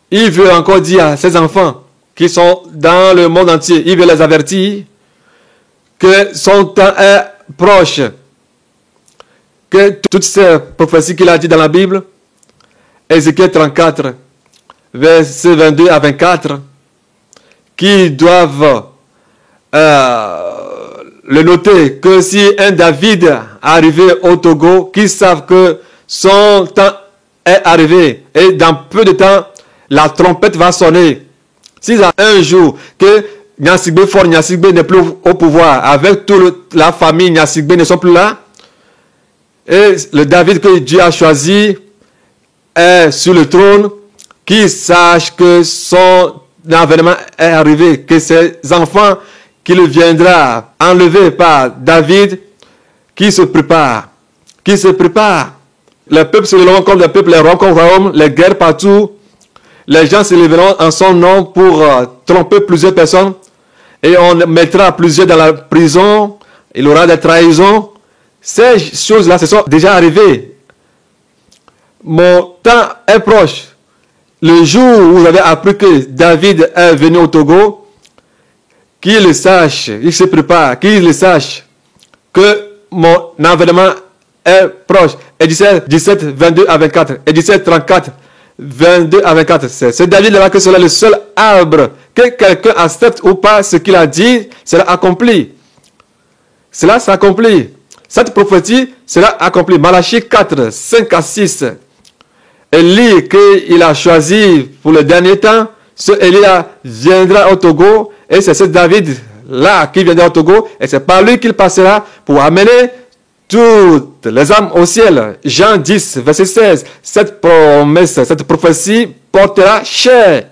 Il veut encore dire à ses enfants qui sont dans le monde entier, il veut les avertir que son temps est proche. Que toutes ces prophéties qu'il a dit dans la Bible, Ézéchiel 34, versets 22 à 24, qui doivent le noter, que si un David arrivé au Togo, qu'ils savent que son temps est arrivé, et dans peu de temps, la trompette va sonner. Si un jour que Nyasigbe Fort Nyasigbe n'est plus au pouvoir, avec toute la famille Nyasigbe ne sont plus là, et le David que Dieu a choisi est sur le trône, qu'il sache que son avènement est arrivé, que ses enfants qu'il viendra enlever par David, qui se prépare. Les peuples se lèveront comme des peuples, les rois comme royaumes, les guerres partout. Les gens se lèveront en son nom pour tromper plusieurs personnes. Et on mettra plusieurs dans la prison. Il y aura des trahisons. Ces choses-là se sont déjà arrivées. Mon temps est proche. Le jour où vous avez appris que David est venu au Togo, qu'il le sache, il se prépare, qu'il le sache, que mon avènement est proche. Et 17, 22 à 24. Et 17, 34, 22 à 24. C'est David-là que sera le seul arbre. Que quelqu'un accepte ou pas ce qu'il a dit, cela accompli. Cela s'accomplit. Cette prophétie sera accomplie. Malachie 4, 5 à 6. Élie qu'il a choisi pour le dernier temps, ce Élie-là viendra au Togo, et c'est ce David-là qui viendra au Togo, et c'est par lui qu'il passera pour amener toutes les âmes au ciel. Jean 10, verset 16. Cette promesse, cette prophétie portera chair.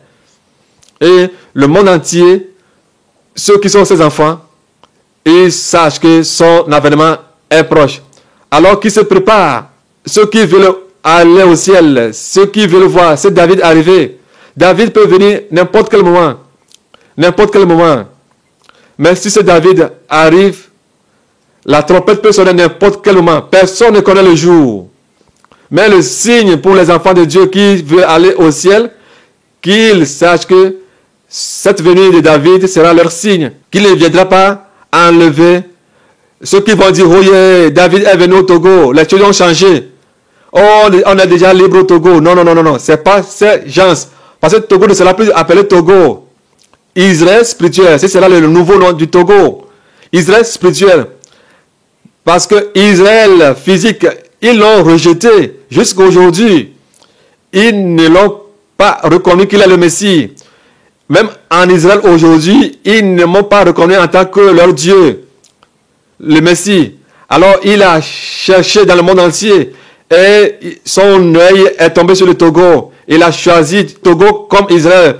Et le monde entier, ceux qui sont ses enfants, ils sachent que son avènement est proche. Alors qu'ils se préparent, ceux qui veulent aller au ciel, ceux qui veulent voir, c'est David arrivé. David peut venir n'importe quel moment. N'importe quel moment. Mais si ce David arrive, la trompette peut sonner n'importe quel moment. Personne ne connaît le jour. Mais le signe pour les enfants de Dieu qui veulent aller au ciel, qu'ils sachent que cette venue de David sera leur signe. Qu'il ne viendra pas enlever. Ceux qui vont dire, oh yeah, David est venu au Togo, les choses ont changé. Oh, on est déjà libre au Togo. Non. Ce n'est pas ces gens. Parce que Togo ne sera plus appelé Togo. Israël spirituel, ce sera le nouveau nom du Togo. Israël spirituel. Parce que Israël physique, ils l'ont rejeté jusqu'à aujourd'hui. Ils ne l'ont pas reconnu qu'il est le Messie. Même en Israël aujourd'hui, ils ne m'ont pas reconnu en tant que leur Dieu, le Messie. Alors il a cherché dans le monde entier et son œil est tombé sur le Togo. Il a choisi Togo comme Israël.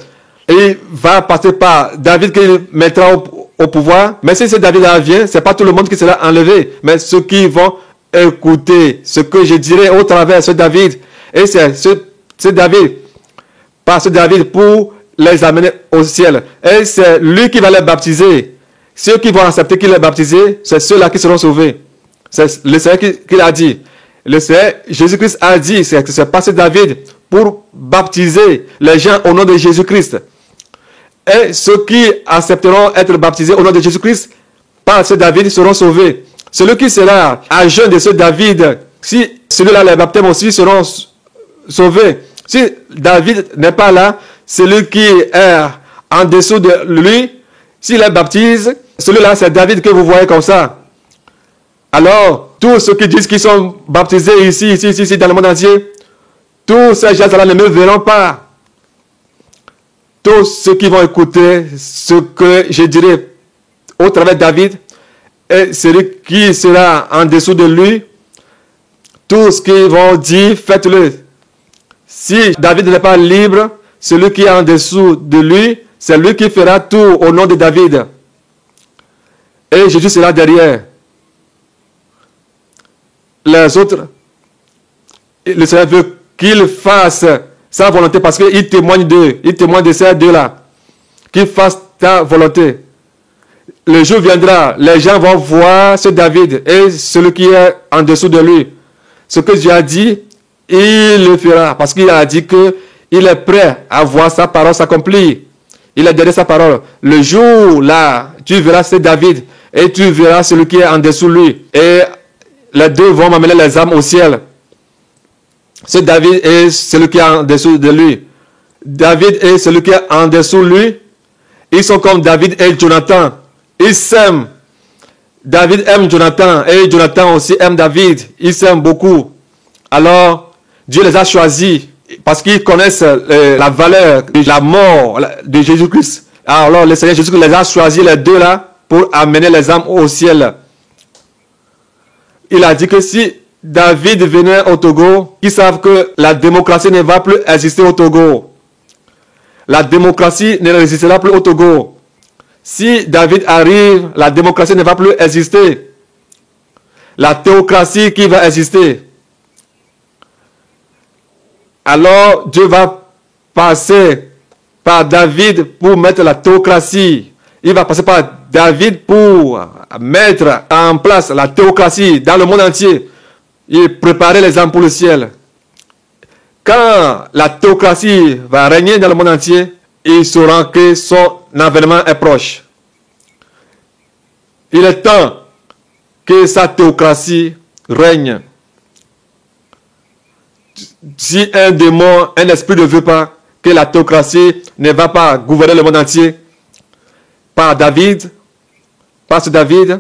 Et il va passer par David qu'il mettra au pouvoir. Mais si ce David-là vient, ce n'est pas tout le monde qui sera enlevé. Mais ceux qui vont écouter ce que je dirai au travers de ce David. Et c'est ce David, par ce David pour les amener au ciel. Et c'est lui qui va les baptiser. Ceux qui vont accepter qu'il est baptisé, c'est ceux-là qui seront sauvés. C'est le Seigneur qui l'a dit. Le Seigneur, Jésus-Christ a dit, c'est pas ce David pour baptiser les gens au nom de Jésus-Christ. Et ceux qui accepteront être baptisés au nom de Jésus-Christ par ce David seront sauvés. Celui qui sera à jeûne de ce David, si celui-là les baptêmes aussi seront sauvés. Si David n'est pas là, celui qui est en dessous de lui, s'il est baptise, celui-là, c'est David que vous voyez comme ça. Alors, tous ceux qui disent qu'ils sont baptisés ici, dans le monde entier, tous ces gens-là ne me verront pas. Tous ceux qui vont écouter ce que je dirai au travers de David, et celui qui sera en dessous de lui, tout ce qu'ils vont dire, faites-le. Si David n'est pas libre, celui qui est en dessous de lui, c'est lui qui fera tout au nom de David. Et Jésus sera derrière. Les autres, le Seigneur veut qu'ils fassent sa volonté parce qu'il témoigne d'eux. Il témoigne de ces deux-là. Qu'ils fassent ta volonté. Le jour viendra, les gens vont voir ce David et celui qui est en dessous de lui. Ce que Dieu a dit, il le fera parce qu'il a dit qu'il est prêt à voir sa parole s'accomplir. Il a donné sa parole. Le jour là, tu verras ce David et tu verras celui qui est en dessous de lui. Et les deux vont m'amener les âmes au ciel. Ce David et celui qui est en dessous de lui. David et celui qui est en dessous de lui, ils sont comme David et Jonathan. Ils s'aiment. David aime Jonathan et Jonathan aussi aime David. Ils s'aiment beaucoup. Alors, Dieu les a choisis parce qu'ils connaissent la valeur de la mort de Jésus-Christ. Alors, le Seigneur Jésus-Christ les a choisis, les deux là, pour amener les âmes au ciel. Il a dit que si David venait au Togo, ils savent que la démocratie ne va plus exister au Togo. La démocratie ne existera plus au Togo. Si David arrive, la démocratie ne va plus exister. La théocratie qui va exister. Alors Dieu va passer par David pour mettre la théocratie. Il va passer par David pour mettre en place la théocratie dans le monde entier. Et préparer les âmes pour le ciel. Quand la théocratie va régner dans le monde entier, ils sauront que son avènement est proche. Il est temps que sa théocratie règne. Si un démon, un esprit ne veut pas que la théocratie ne va pas gouverner le monde entier, par David, par ce David,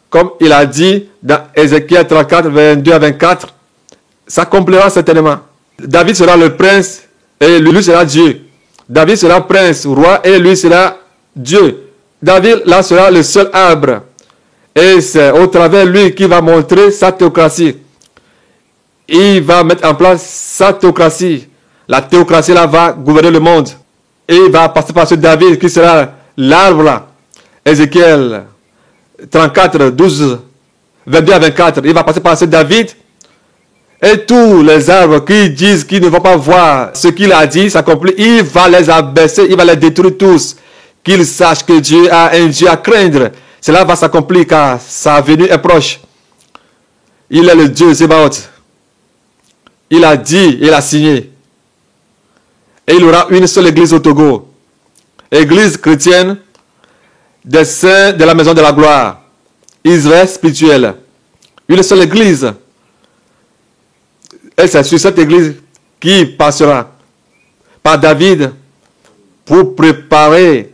comme il a dit dans Ézéchiel 34, 22 à 24, s'accomplira certainement. David sera le prince et lui sera Dieu. David sera prince, roi et lui sera Dieu. David là sera le seul arbre. Et c'est au travers de lui qui va montrer sa théocratie. Il va mettre en place sa théocratie. La théocratie là va gouverner le monde. Et il va passer par ce David qui sera l'arbre là. Ézéchiel 34, 12, 22 à 24. Il va passer par ce David. Et tous les arbres qui disent qu'ils ne vont pas voir ce qu'il a dit s'accomplir, il va les abaisser, il va les détruire tous. Qu'ils sachent que Dieu a un Dieu à craindre. Cela va s'accomplir car sa venue est proche. Il est le Dieu Zébaoth. Il a dit, il a signé. Et il y aura une seule église au Togo. Église chrétienne des saints de la maison de la gloire. Israël spirituel. Une seule église. Et c'est sur cette église qui passera par David pour préparer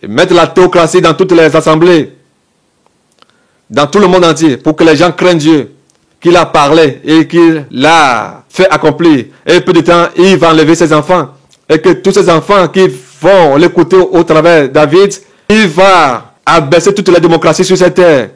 et mettre la théocratie dans toutes les assemblées, dans tout le monde entier, pour que les gens craignent Dieu, qu'il a parlé et qu'il l'a fait accomplir. Et peu de temps, il va enlever ses enfants. Et que tous ces enfants qui vont l'écouter au travers de David, il va abaisser toutes les démocraties sur cette terre.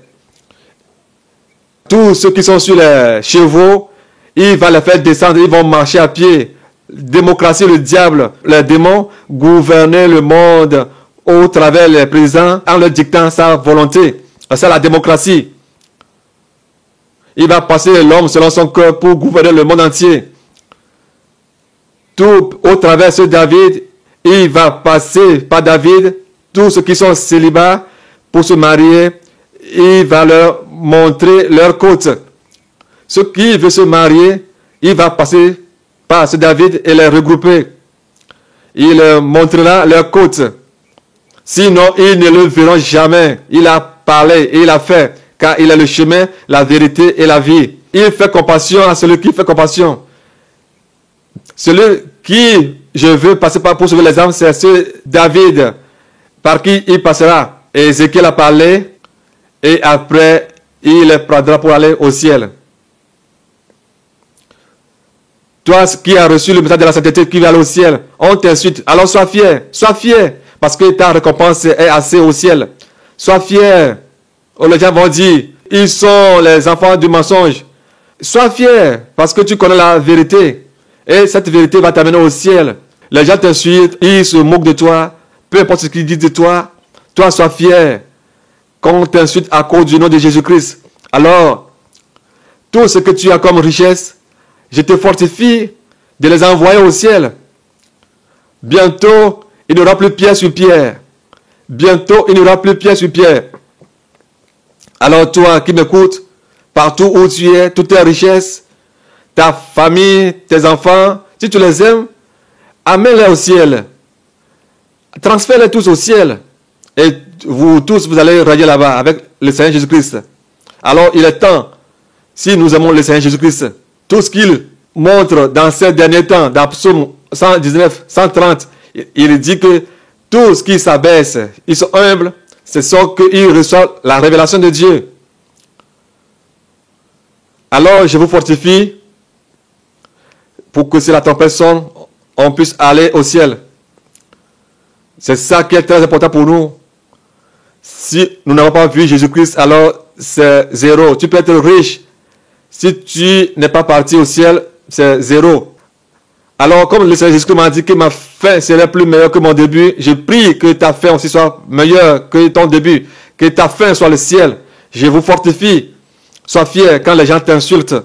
Tous ceux qui sont sur les chevaux, il va les faire descendre, ils vont marcher à pied. Démocratie, le diable, les démons, gouverner le monde au travers des présidents en leur dictant sa volonté. C'est la démocratie. Il va passer l'homme selon son cœur pour gouverner le monde entier. Tout au travers de David, il va passer par David, tous ceux qui sont célibats pour se marier, il va leur montrer leur côte. Ceux qui veulent se marier, il va passer par ce David et les regrouper. Il leur montrera leur côte. Sinon, ils ne le verront jamais. Il a parlé et il a fait, car il est le chemin, la vérité et la vie. Il fait compassion à celui qui fait compassion. Celui qui je veux passer par pour sauver les âmes, c'est ce David par qui il passera. Et Ézéchiel a parlé, et après, il prendra pour aller au ciel. Toi qui as reçu le message de la sainteté, qui va aller au ciel, on t'insulte. Alors sois fier, parce que ta récompense est assez au ciel. Sois fier. Oh, les gens vont dire, ils sont les enfants du mensonge. Sois fier, parce que tu connais la vérité. Et cette vérité va t'amener au ciel. Les gens t'insultent, ils se moquent de toi. Peu importe ce qu'ils disent de toi, toi sois fier. Quand on t'insulte à cause du nom de Jésus-Christ, alors, tout ce que tu as comme richesse, je te fortifie de les envoyer au ciel. Bientôt, il n'y aura plus pierre sur pierre. Bientôt, il n'y aura plus pierre sur pierre. Alors toi qui m'écoutes, partout où tu es, toutes tes richesses, ta famille, tes enfants, si tu les aimes, amène-les au ciel. Transfère-les tous au ciel. Et vous tous, vous allez régner là-bas avec le Seigneur Jésus-Christ. Alors il est temps, si nous aimons le Seigneur Jésus-Christ, tout ce qu'il montre dans ces derniers temps, dans Psaume 119, 130, il dit que tous qui s'abaissent, ils sont humbles, c'est ça qu'ils reçoivent la révélation de Dieu. Alors je vous fortifie pour que si la tempête sonne, on puisse aller au ciel. C'est ça qui est très important pour nous. Si nous n'avons pas vu Jésus-Christ, alors c'est zéro. Tu peux être riche. Si tu n'es pas parti au ciel, c'est zéro. Alors, comme le Seigneur Jésus-Christ m'a dit que ma fin serait plus meilleure que mon début, je prie que ta fin aussi soit meilleure que ton début. Que ta fin soit le ciel. Je vous fortifie. Sois fier quand les gens t'insultent.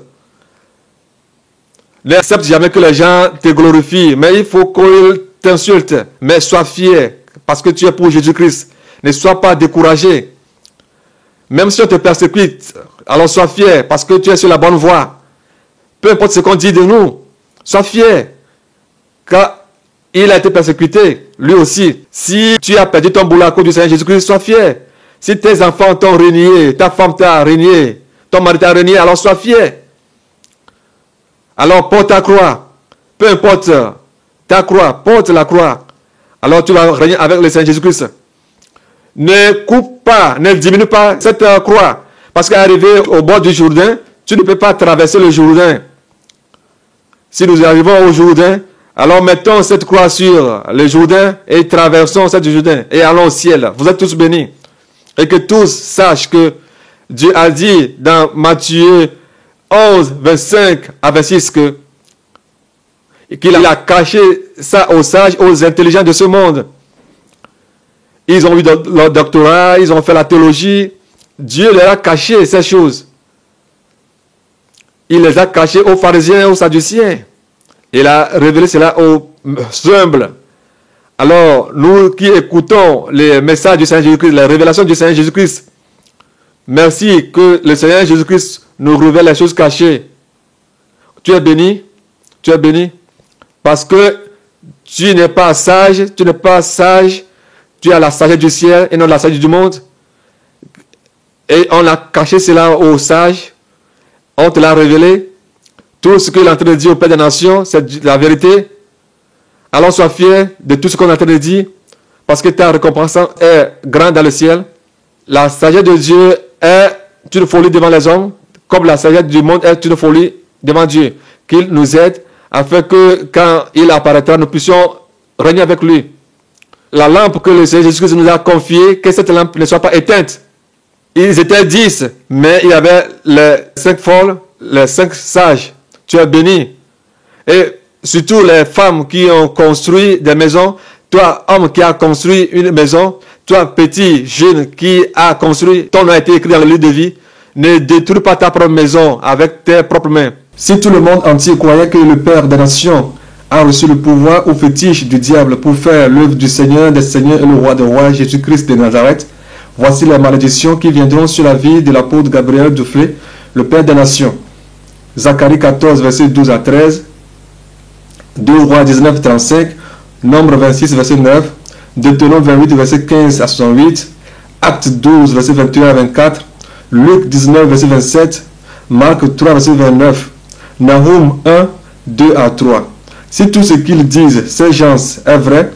N'accepte jamais que les gens te glorifient. Mais il faut qu'ils t'insultent. Mais sois fier parce que tu es pour Jésus-Christ. Ne sois pas découragé. Même si on te persécute, alors sois fier parce que tu es sur la bonne voie. Peu importe ce qu'on dit de nous, sois fier. Car il a été persécuté, lui aussi. Si tu as perdu ton boulot à cause du Seigneur Jésus-Christ, sois fier. Si tes enfants t'ont renié, ta femme t'a renié, ton mari t'a renié, alors sois fier. Alors porte ta croix. Peu importe ta croix, porte la croix. Alors tu vas régner avec le Seigneur Jésus-Christ. Ne coupe pas, ne diminue pas cette croix. Parce qu'arrivé au bord du Jourdain, tu ne peux pas traverser le Jourdain. Si nous arrivons au Jourdain, alors mettons cette croix sur le Jourdain et traversons cette Jourdain et allons au ciel. Vous êtes tous bénis. Et que tous sachent que Dieu a dit dans Matthieu 11, 25 à 26 qu'il a caché ça aux sages, aux intelligents de ce monde. Ils ont eu leur doctorat, ils ont fait la théologie. Dieu leur a caché ces choses. Il les a cachées aux pharisiens et aux sadduciens. Il a révélé cela aux humbles. Alors, nous qui écoutons les messages du Seigneur Jésus-Christ, les révélations du Seigneur Jésus-Christ, merci que le Seigneur Jésus-Christ nous révèle les choses cachées. Tu es béni, parce que tu n'es pas sage, tu as la sagesse du ciel et non la sagesse du monde. Et on a caché cela aux sages, on te l'a révélé. Tout ce qu'il est en train de dire au Père des Nations, c'est la vérité. Alors sois fier de tout ce qu'on est en train de dire, parce que ta récompense est grande dans le ciel. La sagesse de Dieu est une folie devant les hommes, comme la sagesse du monde est une folie devant Dieu. Qu'il nous aide, afin que quand il apparaîtra, nous puissions régner avec lui. La lampe que le Seigneur Jésus-Christ nous a confiée, que cette lampe ne soit pas éteinte. Ils étaient 10, mais il y avait les 5 folles, les 5 sages. Tu es béni. Et surtout les femmes qui ont construit des maisons, toi, homme qui a construit une maison, toi, petit, jeune qui a construit, ton nom a été écrit dans le livre de vie, ne détruis pas ta propre maison avec tes propres mains. Si tout le monde entier croyait que le Père des Nations a reçu le pouvoir ou fétiche du diable pour faire l'œuvre du Seigneur des Seigneurs et le Roi des Rois, Jésus-Christ de Nazareth, voici les malédictions qui viendront sur la vie de l'apôtre Gabriel Duflé, le Père des Nations. Zacharie 14, verset 12 à 13, 2 Rois 19, 35, Nombre 26, verset 9, Deutéronome 28, verset 15 à 68, Acte 12, verset 21 à 24, Luc 19, verset 27, Marc 3, verset 29, Nahum 1, 2 à 3. Si tout ce qu'ils disent, ces gens, est vrai,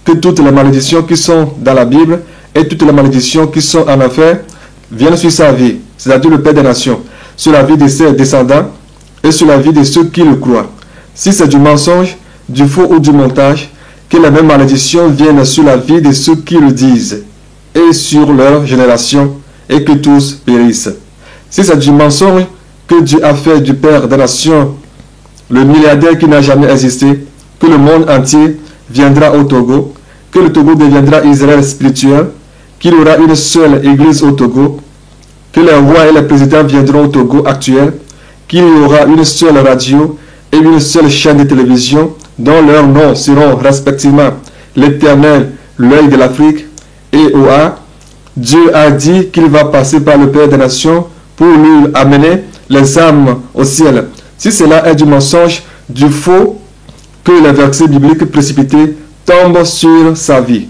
que toutes les malédictions qui sont dans la Bible et toutes les malédictions qui sont en affaire viennent sur sa vie, c'est-à-dire le Père des Nations, sur la vie de ses descendants et sur la vie de ceux qui le croient. Si c'est du mensonge, du faux ou du montage, que les mêmes malédictions viennent sur la vie de ceux qui le disent et sur leur génération, et que tous périssent. Si c'est du mensonge que Dieu a fait du Père des Nations le milliardaire qui n'a jamais existé, que le monde entier viendra au Togo, que le Togo deviendra Israël spirituel, qu'il y aura une seule église au Togo, que les rois et les présidents viendront au Togo actuel, qu'il y aura une seule radio et une seule chaîne de télévision dont leurs noms seront respectivement l'Éternel, l'œil de l'Afrique et OA. Dieu a dit qu'il va passer par le Père des Nations pour lui amener les âmes au ciel. Si cela est du mensonge, du faux, que les versets bibliques précipités tombent sur sa vie.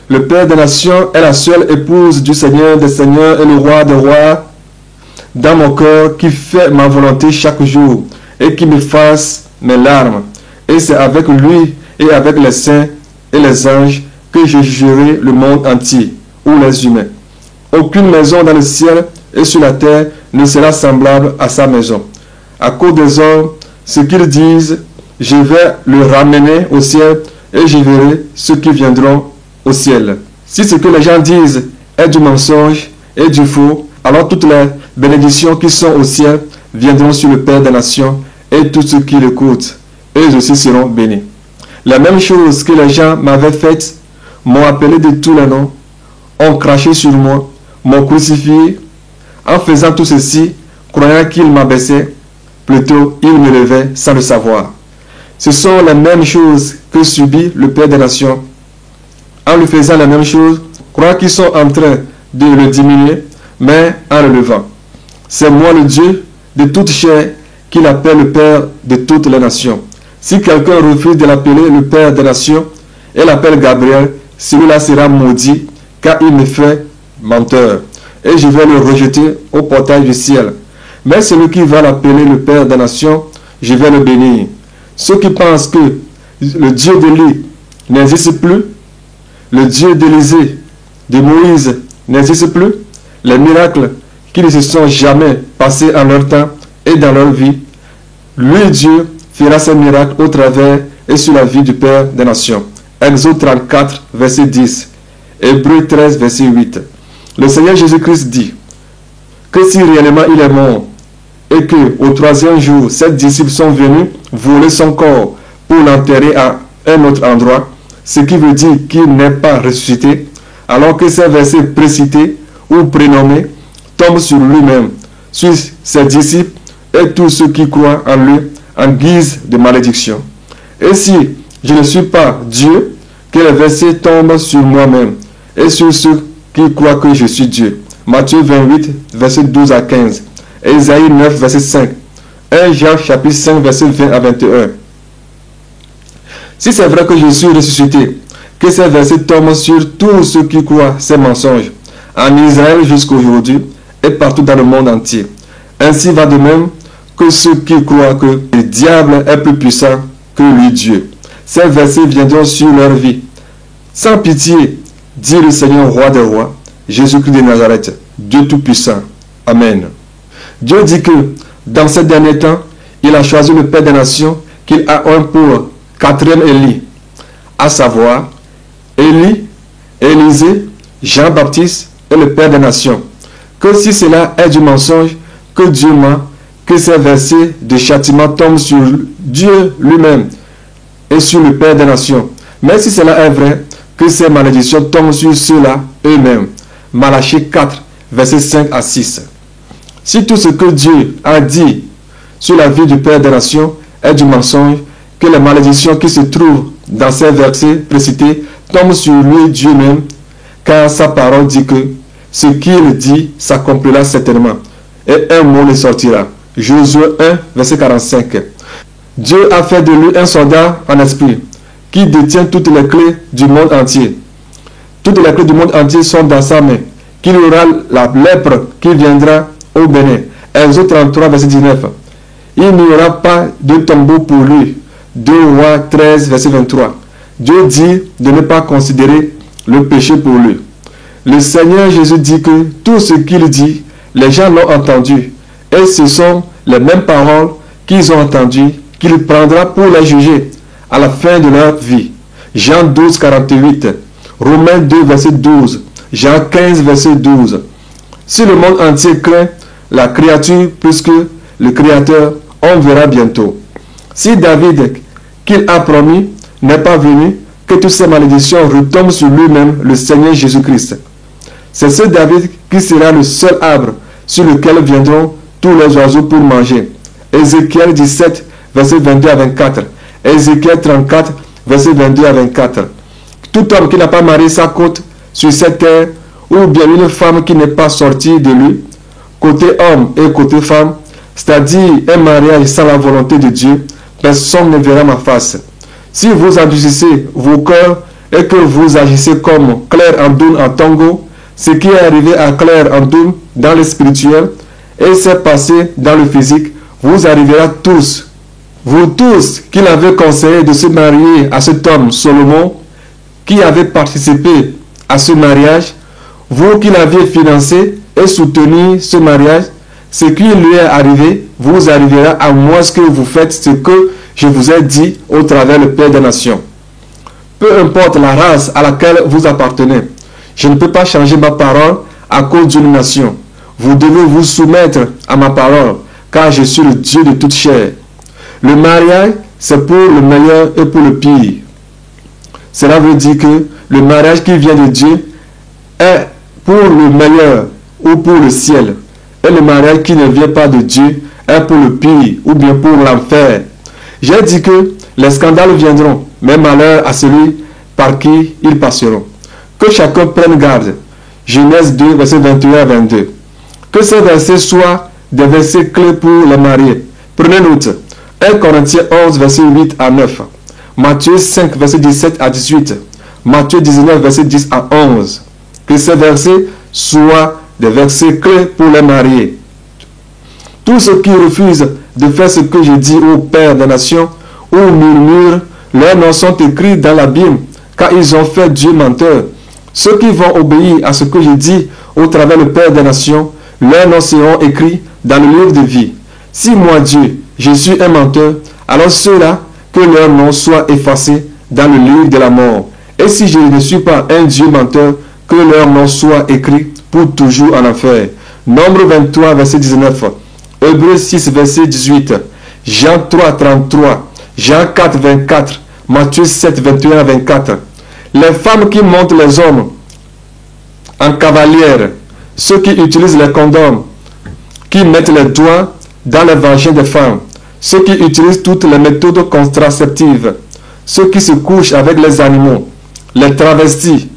Le Père des Nations est la seule épouse du Seigneur des Seigneurs et le Roi des Rois dans mon cœur, qui fait ma volonté chaque jour et qui m'efface mes larmes. Et c'est avec lui et avec les saints et les anges que je jugerai le monde entier, ou les humains. Aucune maison dans le ciel et sur la terre ne sera semblable à sa maison. À cause des hommes, ce qu'ils disent, je vais le ramener au ciel et je verrai ceux qui viendront au ciel. Si ce que les gens disent est du mensonge et du faux, alors toutes les bénédictions qui sont au ciel viendront sur le Père des Nations et tous ceux qui l'écoutent, eux aussi seront bénis. La même chose que les gens m'avaient faite, m'ont appelé de tous les noms, ont craché sur moi, m'ont crucifié. En faisant tout ceci, croyant qu'ils m'abaissaient, plutôt ils me levaient sans le savoir. Ce sont les mêmes choses que subit le Père des Nations. En lui faisant la même chose, croient qu'ils sont en train de le diminuer, mais en le levant. C'est moi le Dieu de toute chair qu'il appelle le Père de toutes les nations. Si quelqu'un refuse de l'appeler le Père des Nations et l'appelle Gabriel, celui-là sera maudit, car il me fait menteur. Et je vais le rejeter au portail du ciel. Mais celui qui va l'appeler le Père des Nations, je vais le bénir. Ceux qui pensent que le Dieu d'Élie n'existe plus, le Dieu d'Élisée, de Moïse n'existe plus, les miracles qui ne se sont jamais passés en leur temps et dans leur vie, lui Dieu fera ces miracles au travers et sur la vie du Père des Nations. Exode 34, verset 10. Hébreux 13, verset 8. Le Seigneur Jésus-Christ dit que si réellement il est mort et que au troisième jour, ses disciples sont venus voler son corps pour l'enterrer à un autre endroit, ce qui veut dire qu'il n'est pas ressuscité, alors que ces versets précités ou prénommés tombent sur lui-même, sur ses disciples et tous ceux qui croient en lui en guise de malédiction. Et si je ne suis pas Dieu, que les versets tombent sur moi-même et sur ceux qui croient que je suis Dieu. Matthieu 28, verset 12 à 15. Ésaïe 9, verset 5. 1 Jean chapitre 5, verset 20 à 21. Si c'est vrai que je suis ressuscité, que ces versets tombent sur tous ceux qui croient ces mensonges, en Israël jusqu'aujourd'hui et partout dans le monde entier. Ainsi va de même que ceux qui croient que le diable est plus puissant que lui Dieu. Ces versets viendront sur leur vie. Sans pitié, dit le Seigneur, roi des rois, Jésus-Christ de Nazareth, Dieu Tout-Puissant. Amen. Dieu dit que dans ces derniers temps, il a choisi le Père des Nations qu'il a un pour quatrième Élie, à savoir Élie, Élisée, Jean-Baptiste et le Père des Nations. Que si cela est du mensonge, que Dieu ment, que ces versets de châtiment tombent sur Dieu lui-même et sur le Père des Nations. Mais si cela est vrai, que ces malédictions tombent sur ceux-là eux-mêmes. Malachie 4, versets 5 à 6. Si tout ce que Dieu a dit sur la vie du Père des Nations est du mensonge, que les malédictions qui se trouvent dans ces versets précités tombent sur lui Dieu même, car sa parole dit que ce qu'il dit s'accomplira certainement, et un mot ne sortira. Josué 1, verset 45. Dieu a fait de lui un soldat en esprit, qui détient toutes les clés du monde entier. Toutes les clés du monde entier sont dans sa main. Qu'il y aura la lèpre qui viendra au Bénin. Exode 33, verset 19. Il n'y aura pas de tombeau pour lui, 2 Rois 13, verset 23. Dieu dit de ne pas considérer le péché pour lui. Le Seigneur Jésus dit que tout ce qu'il dit, les gens l'ont entendu. Et ce sont les mêmes paroles qu'ils ont entendues qu'il prendra pour les juger à la fin de leur vie. Jean 12, 48. Romains 2, verset 12. Jean 15, verset 12. Si le monde entier craint la créature plus que le Créateur, on verra bientôt. Si David, qu'il a promis, n'est pas venu, que toutes ces malédictions retombent sur lui-même, le Seigneur Jésus-Christ. C'est ce David qui sera le seul arbre sur lequel viendront tous les oiseaux pour manger. Ézéchiel 17, verset 22 à 24. Ézéchiel 34, verset 22 à 24. Tout homme qui n'a pas marié sa côte sur cette terre, ou bien une femme qui n'est pas sortie de lui, côté homme et côté femme, c'est-à-dire un mariage sans la volonté de Dieu, personne ne verra ma face. Si vous endurcissez vos cœurs et que vous agissez comme Claire Andoun en Tongo, ce qui est arrivé à Claire Andoun dans le spirituel et s'est passé dans le physique, vous arriverez tous. Vous tous qui l'avez conseillé de se marier à cet homme Salomon, qui avez participé à ce mariage, vous qui l'aviez financé et soutenu ce mariage, ce qui lui est arrivé, vous arriverez à moins que vous faites ce que je vous ai dit au travers le Père des Nations. Peu importe la race à laquelle vous appartenez, je ne peux pas changer ma parole à cause d'une nation. Vous devez vous soumettre à ma parole, car je suis le Dieu de toute chair. Le mariage, c'est pour le meilleur et pour le pire. Cela veut dire que le mariage qui vient de Dieu est pour le meilleur ou pour le ciel. Et le mariage qui ne vient pas de Dieu est pour le pire ou bien pour l'enfer. J'ai dit que les scandales viendront, mais malheur à celui par qui ils passeront. Que chacun prenne garde. Genèse 2, verset 21 à 22. Que ces versets soient des versets clés pour les mariés. Prenez note. 1 Corinthiens 11, verset 8 à 9. Matthieu 5, verset 17 à 18. Matthieu 19, verset 10 à 11. Que ces versets soient des versets clés pour les mariés. Tous ceux qui refusent de faire ce que je dis au Père des Nations ou murmurent, leurs noms sont écrits dans l'abîme, car ils ont fait Dieu menteur. Ceux qui vont obéir à ce que je dis au travers le Père des Nations, leurs noms seront écrits dans le livre de vie. Si moi, Dieu, je suis un menteur, alors ceux-là, que leur nom soit effacé dans le livre de la mort. Et si je ne suis pas un Dieu menteur, que leur nom soit écrit pour toujours en enfer. Nombre 23, verset 19. Hébreux 6, verset 18. Jean 3, 33. Jean 4, 24. Matthieu 7, 21 à 24. Les femmes qui montent les hommes en cavalière, ceux qui utilisent les condoms, qui mettent les doigts dans les vagins des femmes, ceux qui utilisent toutes les méthodes contraceptives, ceux qui se couchent avec les animaux, les travestis,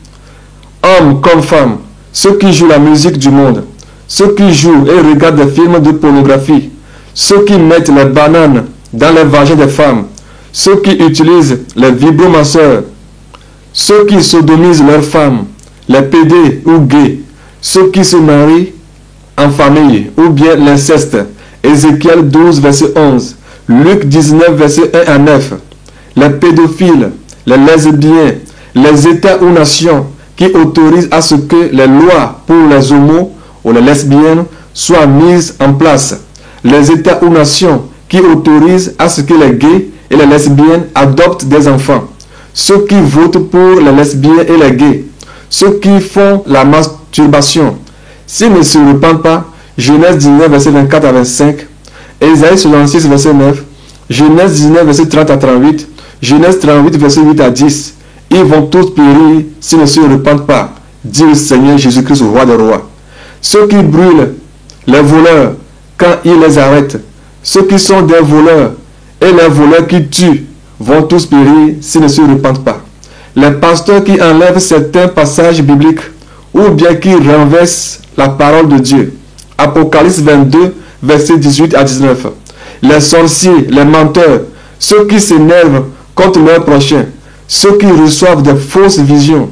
hommes comme femmes, ceux qui jouent la musique du monde, ceux qui jouent et regardent des films de pornographie, ceux qui mettent les bananes dans les vagins des femmes, ceux qui utilisent les vibromasseurs, ceux qui sodomisent leurs femmes, les pédés ou gays, ceux qui se marient en famille ou bien l'inceste. Ézéchiel 12, verset 11. Luc 19, verset 1 à 9. Les pédophiles, les lesbiens, les États ou nations qui autorisent à ce que les lois pour les homos ou les lesbiennes soient mises en place. Les États ou nations qui autorisent à ce que les gays et les lesbiennes adoptent des enfants. Ceux qui votent pour les lesbiens et les gays. Ceux qui font la masturbation. S'ils ne se repentent pas, Genèse 19, verset 24 à 25, Ésaïe 66, verset 9, Genèse 19, verset 30 à 38, Genèse 38, verset 8 à 10. Ils vont tous périr s'ils ne se repentent pas, dit le Seigneur Jésus-Christ, roi des rois. Ceux qui brûlent les voleurs quand ils les arrêtent, ceux qui sont des voleurs et les voleurs qui tuent vont tous périr s'ils ne se repentent pas. Les pasteurs qui enlèvent certains passages bibliques ou bien qui renversent la parole de Dieu. Apocalypse 22, verset 18 à 19. Les sorciers, les menteurs, ceux qui s'énervent contre leur prochain, ceux qui reçoivent de fausses visions,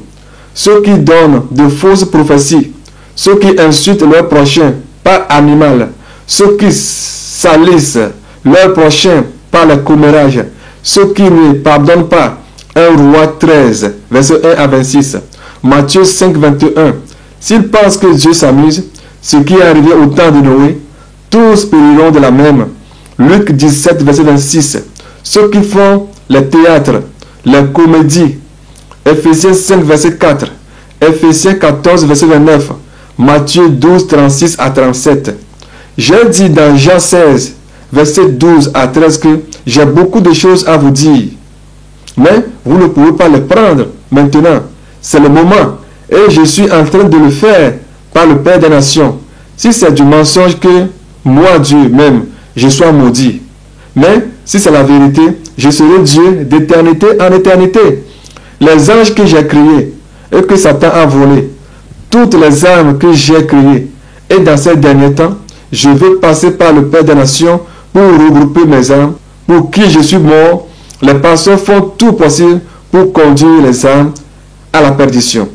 ceux qui donnent de fausses prophéties, ceux qui insultent leur prochain par animal, ceux qui salissent leur prochain par le commérages, ceux qui ne pardonnent pas. 1 Roi 13, verset 1 à 26. Matthieu 5, 21. S'ils pensent que Dieu s'amuse, ce qui est arrivé au temps de Noé, tous périront de la même. Luc 17, verset 26. Ceux qui font les théâtres, les comédies. Ephésiens 5, verset 4. Ephésiens 14, verset 29. Matthieu 12, 36 à 37. J'ai dit dans Jean 16, verset 12 à 13 que j'ai beaucoup de choses à vous dire. Mais vous ne pouvez pas les prendre maintenant. C'est le moment. Et je suis en train de le faire par le Père des Nations. Si c'est du mensonge que moi, Dieu même, je sois maudit. Mais si c'est la vérité, je serai Dieu d'éternité en éternité. Les anges que j'ai créés et que Satan a volés, toutes les âmes que j'ai créées, et dans ces derniers temps, je veux passer par le Père des Nations pour regrouper mes âmes, pour qui je suis mort. Les pasteurs font tout possible pour conduire les âmes à la perdition.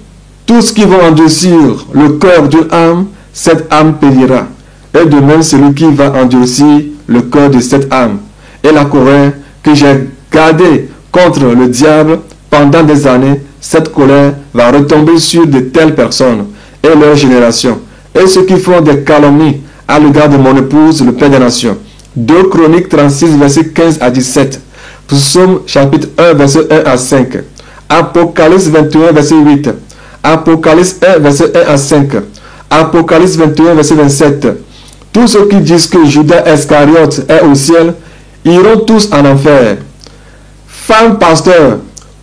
Tous qui vont endurcir le cœur d'une âme, cette âme périra. Et de même celui qui va endurcir le cœur de cette âme. Et la colère que j'ai gardée contre le diable pendant des années, cette colère va retomber sur de telles personnes et leur génération. Et ceux qui font des calomnies à l'égard de mon épouse, le Père des Nations. 2 Chroniques 36, verset 15 à 17. Psaume chapitre 1, verset 1 à 5. Apocalypse 21, verset 8. Apocalypse 1, verset 1 à 5. Apocalypse 21, verset 27. Tous ceux qui disent que Judas Iscariote est au ciel iront tous en enfer. Femme pasteur,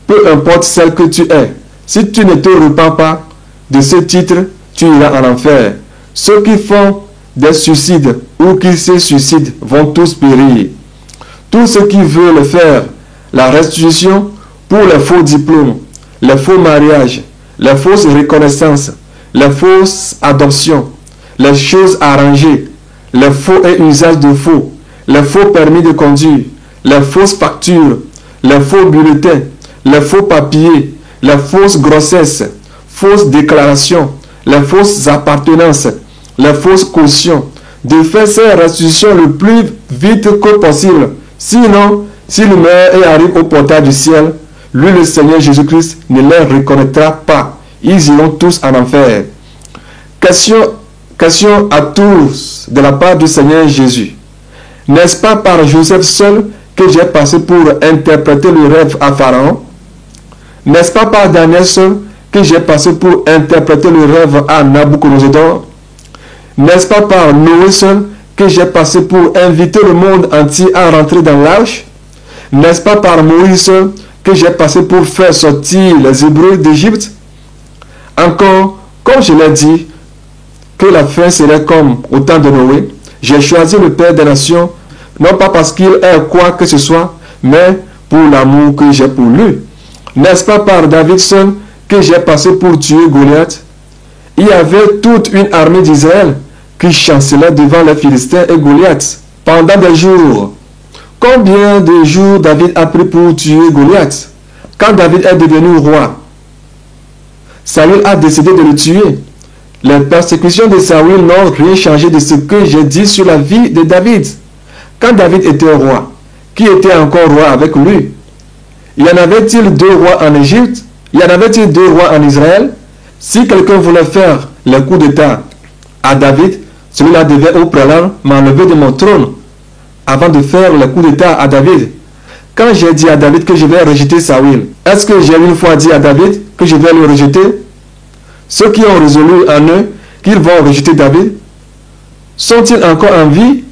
peu importe celle que tu es, si tu ne te repens pas de ce titre, tu iras en enfer. Ceux qui font des suicides ou qui se suicident vont tous périr. Tous ceux qui veulent faire la restitution pour les faux diplômes, les faux mariages, les fausses reconnaissances, les fausses adoptions, les choses arrangées, les faux et usages de faux, les faux permis de conduire, les fausses factures, les faux bulletins, les faux papiers, les fausses grossesses, fausses déclarations, les fausses appartenances, les fausses cautions, de faire ces restitutions le plus vite que possible. Sinon, si le meurtre arrive au portail du ciel, lui, le Seigneur Jésus-Christ, ne les reconnaîtra pas. Ils iront tous en enfer. Question à tous de la part du Seigneur Jésus. N'est-ce pas par Joseph seul que j'ai passé pour interpréter le rêve à Pharaon? N'est-ce pas par Daniel seul que j'ai passé pour interpréter le rêve à Nabucodonosor? N'est-ce pas par Noé seul que j'ai passé pour inviter le monde entier à rentrer dans l'arche? N'est-ce pas par Moïse seul que j'ai passé pour faire sortir les Hébreux d'Égypte? Encore, comme je l'ai dit, que la fin serait comme au temps de Noé, j'ai choisi le Père des Nations, non pas parce qu'il est quoi que ce soit, mais pour l'amour que j'ai pour lui. N'est-ce pas par David seul que j'ai passé pour tuer Goliath? Il y avait toute une armée d'Israël qui chancelait devant les Philistins et Goliath pendant des jours. Combien de jours David a pris pour tuer Goliath? Quand David est devenu roi, Saül a décidé de le tuer. Les persécutions de Saül n'ont rien changé de ce que j'ai dit sur la vie de David. Quand David était roi, qui était encore roi avec lui? Y en avait-il 2 rois en Égypte? Y en avait-il 2 rois en Israël? Si quelqu'un voulait faire le coup d'état à David, celui-là devait au préalable m'enlever de mon trône avant de faire le coup d'état à David. Quand j'ai dit à David que je vais rejeter Saül, est-ce que j'ai une fois dit à David que je vais le rejeter? Ceux qui ont résolu en eux qu'ils vont rejeter David, sont-ils encore en vie?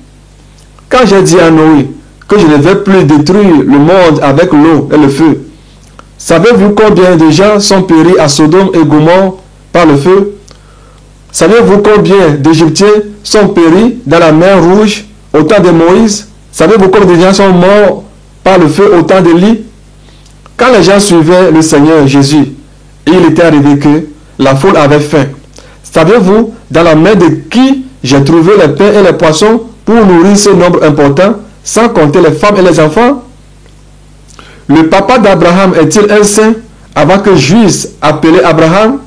Quand j'ai dit à Noé que je ne vais plus détruire le monde avec l'eau et le feu, savez-vous combien de gens sont péris à Sodome et Gomorrhe par le feu? Savez-vous combien d'Égyptiens sont péris dans la mer Rouge au temps de Moïse? Savez-vous combien de gens sont morts par le feu au temps d'Élie? Quand les gens suivaient le Seigneur Jésus, il était arrivé que la foule avait faim. Savez-vous dans la main de qui j'ai trouvé les pains et les poissons pour nourrir ce nombre important, sans compter les femmes et les enfants? Le papa d'Abraham est-il un saint avant que Juif appelé Abraham?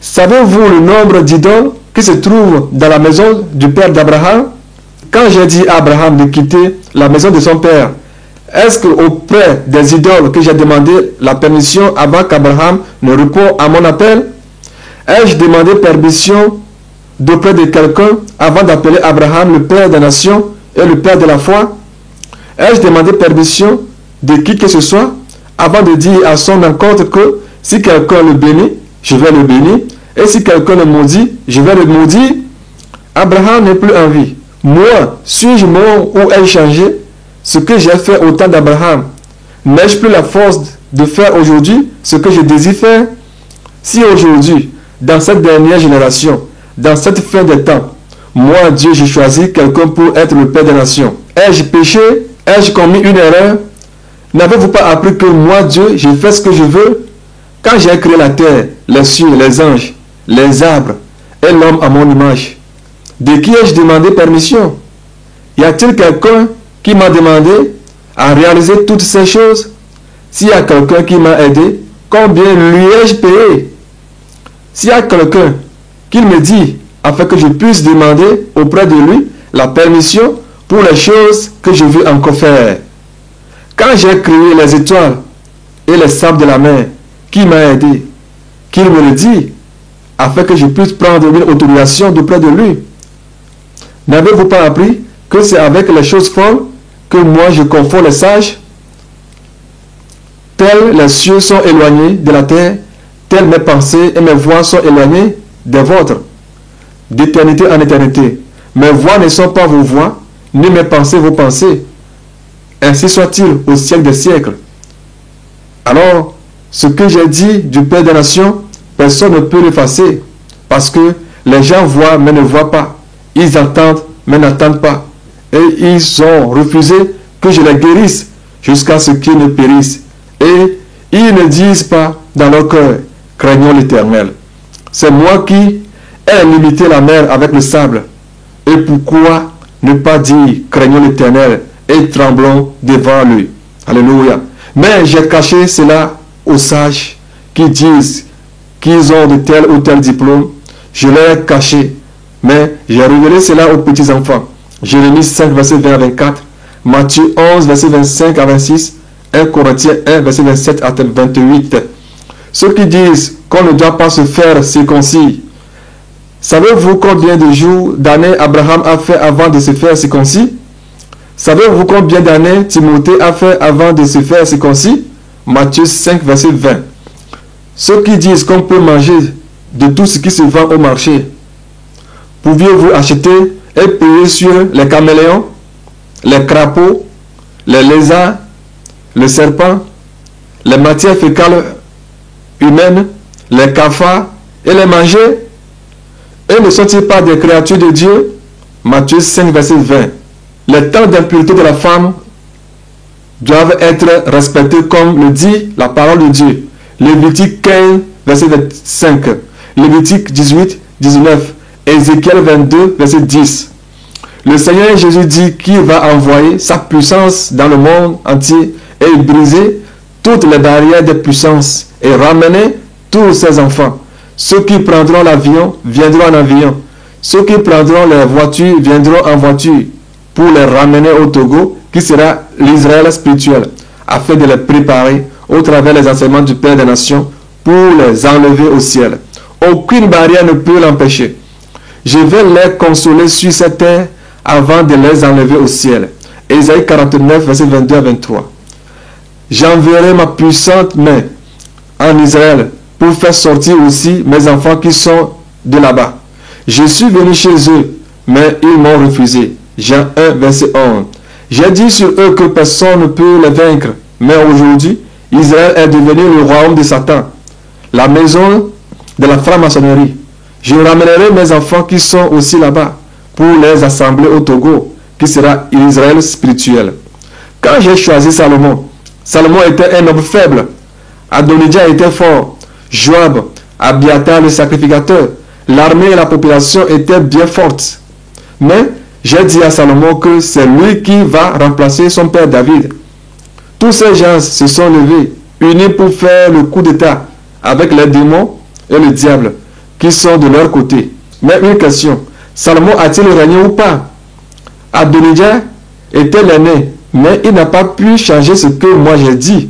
Savez-vous le nombre d'idoles qui se trouvent dans la maison du père d'Abraham? Quand j'ai dit à Abraham de quitter la maison de son père, Est-ce qu'auprès des idoles que j'ai demandé la permission avant qu'Abraham ne réponde à mon appel? Ai-je demandé permission d'auprès de quelqu'un avant d'appeler Abraham le père des nations et le père de la foi? Ai-je demandé permission de qui que ce soit avant de dire à son encontre que si quelqu'un le bénit, je vais le bénir, et si quelqu'un le maudit, je vais le maudire? Abraham n'est plus en vie. Moi, suis-je mort ou ai-je changé? Ce que j'ai fait au temps d'Abraham, n'ai-je plus la force de faire aujourd'hui ce que je désire faire? Si aujourd'hui, dans cette dernière génération, dans cette fin des temps, moi, Dieu, j'ai choisi quelqu'un pour être le Père des nations, ai-je péché? Ai-je commis une erreur? N'avez-vous pas appris que moi, Dieu, j'ai fait ce que je veux? Quand j'ai créé la terre, les cieux, les anges, les arbres et l'homme à mon image, de qui ai-je demandé permission? Y a-t-il quelqu'un qui m'a demandé à réaliser toutes ces choses? S'il y a quelqu'un qui m'a aidé, combien lui ai-je payé? S'il y a quelqu'un qui me dit afin que je puisse demander auprès de lui la permission pour les choses que je veux encore faire. Quand j'ai créé les étoiles et les sables de la mer, qui m'a aidé? Qu'il me le dit afin que je puisse prendre une autorisation d'auprès de lui. N'avez-vous pas appris que c'est avec les choses folles que moi je confonds les sages? Tels les cieux sont éloignés de la terre, telles mes pensées et mes voix sont éloignées des vôtres, d'éternité en éternité. Mes voix ne sont pas vos voix, ni mes pensées vos pensées. Ainsi soit-il au siècle des siècles. Alors, ce que j'ai dit du Père des nations, personne ne peut l'effacer, parce que les gens voient mais ne voient pas. Ils entendent mais n'entendent pas. Et ils ont refusé que je les guérisse jusqu'à ce qu'ils ne périssent. Et ils ne disent pas dans leur cœur, craignons l'Éternel. C'est moi qui ai limité la mer avec le sable. Et pourquoi ne pas dire, craignons l'Éternel et tremblons devant lui? Alléluia. Mais j'ai caché cela aux sages qui disent qu'ils ont de tel ou tel diplôme. Je l'ai caché. Mais j'ai révélé cela aux petits enfants. Jérémie 5, verset 20 à 24. Matthieu 11, verset 25 à 26. 1 Corinthiens 1, verset 27 à 28. Ceux qui disent qu'on ne doit pas se faire circoncis. Savez-vous combien de jours, d'années Abraham a fait avant de se faire circoncis? Savez-vous combien d'années Timothée a fait avant de se faire circoncis? Matthieu 5, verset 20. Ceux qui disent qu'on peut manger de tout ce qui se vend au marché, pouviez-vous acheter et payer sur les caméléons, les crapauds, les lézards, le serpent, les matières fécales humaines, les cafards et les manger? Et ne sont-ils pas des créatures de Dieu? Matthieu 5, verset 20. Les temps d'impureté de la femme doivent être respectés comme le dit la parole de Dieu. Lévitique 15, verset 25. Lévitique 18, 19. Ézéchiel 22, verset 10. Le Seigneur Jésus dit qu'il va envoyer sa puissance dans le monde entier et briser toutes les barrières des puissances et ramener tous ses enfants. Ceux qui prendront l'avion viendront en avion. Ceux qui prendront les voitures viendront en voiture pour les ramener au Togo, qui sera l'Israël spirituel, afin de les préparer au travers des enseignements du Père des Nations pour les enlever au ciel. Aucune barrière ne peut l'empêcher. Je vais les consoler sur cette terre avant de les enlever au ciel. Ésaïe 49, verset 22 à 23. J'enverrai ma puissante main en Israël pour faire sortir aussi mes enfants qui sont de là-bas. Je suis venu chez eux, mais ils m'ont refusé. Jean 1, verset 11. J'ai dit sur eux que personne ne peut les vaincre, mais aujourd'hui, Israël est devenu le royaume de Satan, la maison de la franc-maçonnerie. Je ramènerai mes enfants qui sont aussi là-bas pour les assembler au Togo, qui sera Israël spirituel. Quand j'ai choisi Salomon, Salomon était un homme faible. Adonijah était fort. Joab, Abiathar le sacrificateur, l'armée et la population étaient bien fortes. Mais j'ai dit à Salomon que c'est lui qui va remplacer son père David. Tous ces gens se sont levés, unis pour faire le coup d'état avec les démons et le diable qui sont de leur côté. Mais une question, Salomon a-t-il régné ou pas? Adonijah était l'aîné Mais il n'a pas pu changer ce que moi j'ai dit.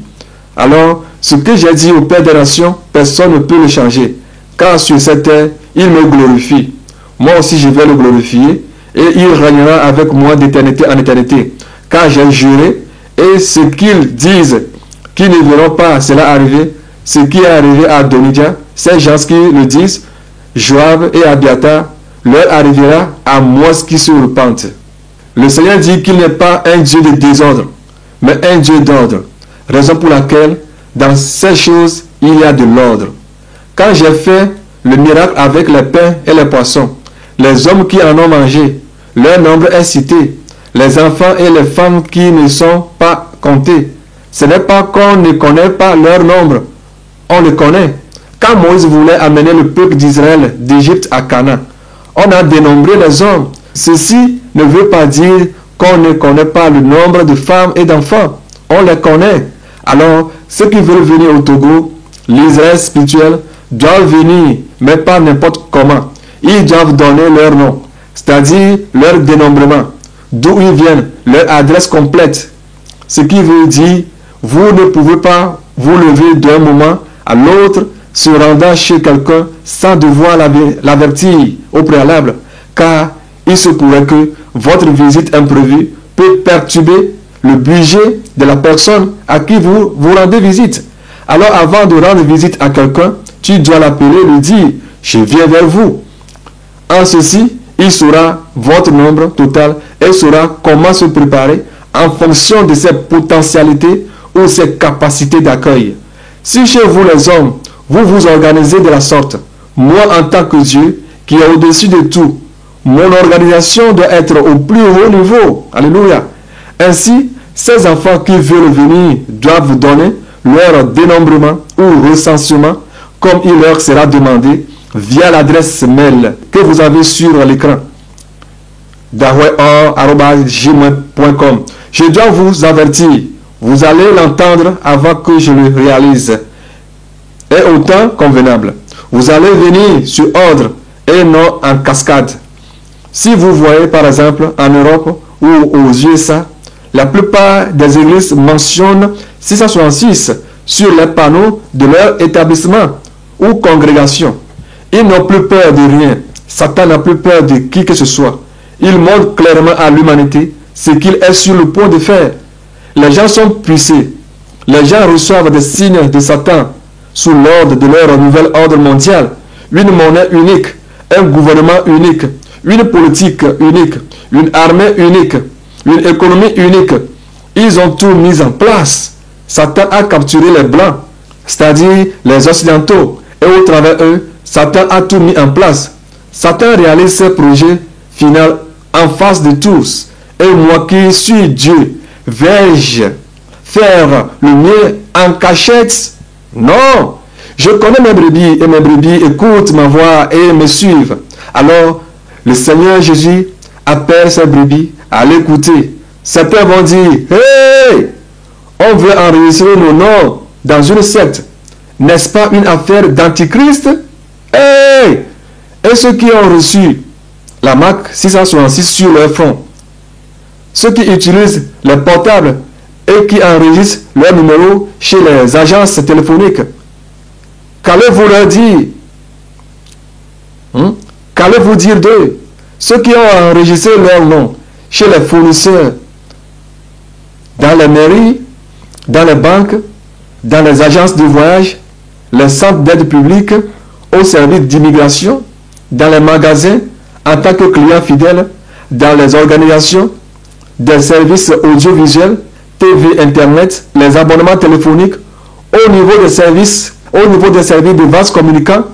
Alors, ce que j'ai dit au Père des Nations, personne ne peut le changer. Car sur cette terre, il me glorifie. Moi aussi, je vais le glorifier. Et il régnera avec moi d'éternité en éternité. Car j'ai juré. Et ce qu'ils disent, qu'ils ne verront pas cela arriver, ce qui est arrivé à Adonijah, ces gens qui le disent, Joab et Abiathar, leur arrivera à moi ce qui se repentent. Le Seigneur dit qu'il n'est pas un Dieu de désordre, mais un Dieu d'ordre. Raison pour laquelle, dans ces choses, il y a de l'ordre. Quand j'ai fait le miracle avec les pains et les poissons, les hommes qui en ont mangé, leur nombre est cité. Les enfants et les femmes qui ne sont pas comptés. Ce n'est pas qu'on ne connaît pas leur nombre. On le connaît. Quand Moïse voulait amener le peuple d'Israël d'Égypte à Canaan, on a dénombré les hommes. Ceci ne veut pas dire qu'on ne connaît pas le nombre de femmes et d'enfants. On les connaît. Alors, ceux qui veulent venir au Togo, l'Israël spirituel, doivent venir, mais pas n'importe comment. Ils doivent donner leur nom, c'est-à-dire leur dénombrement, d'où ils viennent, leur adresse complète. Ce qui veut dire, vous ne pouvez pas vous lever d'un moment à l'autre se rendant chez quelqu'un sans devoir l'avertir au préalable, car il se pourrait que votre visite imprévue peut perturber le budget de la personne à qui vous rendez visite. Alors avant de rendre visite à quelqu'un, tu dois l'appeler, lui dire « Je viens vers vous ». En ceci, il saura votre nombre total et saura comment se préparer en fonction de ses potentialités ou ses capacités d'accueil. Si chez vous les hommes, vous vous organisez de la sorte, moi en tant que Dieu, qui est au-dessus de tout, mon organisation doit être au plus haut niveau. Alléluia. Ainsi, ces enfants qui veulent venir doivent donner leur dénombrement ou recensement comme il leur sera demandé via l'adresse mail que vous avez sur l'écran. daweor@gmail.com. Je dois vous avertir, vous allez l'entendre avant que je le réalise. Et au temps convenable. Vous allez venir sur ordre et non en cascade. Si vous voyez par exemple en Europe ou aux USA, la plupart des églises mentionnent 666 sur les panneaux de leur établissement ou congrégation. Ils n'ont plus peur de rien. Satan n'a plus peur de qui que ce soit. Il montre clairement à l'humanité ce qu'il est sur le point de faire. Les gens sont puissés. Les gens reçoivent des signes de Satan sous l'ordre de leur nouvel ordre mondial. Une monnaie unique, un gouvernement unique, une politique unique, une armée unique, une économie unique. Ils ont tout mis en place. Satan a capturé les blancs, c'est-à-dire les occidentaux, et au travers eux, Satan a tout mis en place. Satan réalise ses projets finaux en face de tous. Et moi qui suis Dieu, vais-je faire le mien en cachette? Non! Je connais mes brebis et mes brebis écoutent ma voix et me suivent. Alors, le Seigneur Jésus appelle ses brebis à l'écouter. Certains vont dire, hey! On veut enregistrer nos noms dans une secte. N'est-ce pas une affaire d'antichrist? Hey! Et ceux qui ont reçu la marque 666 sur leur front, ceux qui utilisent les portables et qui enregistrent leur numéro chez les agences téléphoniques, qu'allez-vous leur dire? Qu'allez-vous dire d'eux? Ceux qui ont enregistré leur nom chez les fournisseurs, dans les mairies, dans les banques, dans les agences de voyage, les centres d'aide publique, au service d'immigration, dans les magasins, en tant que client fidèle, dans les organisations, des services audiovisuels, TV, Internet, les abonnements téléphoniques, au niveau des services de vases communicants,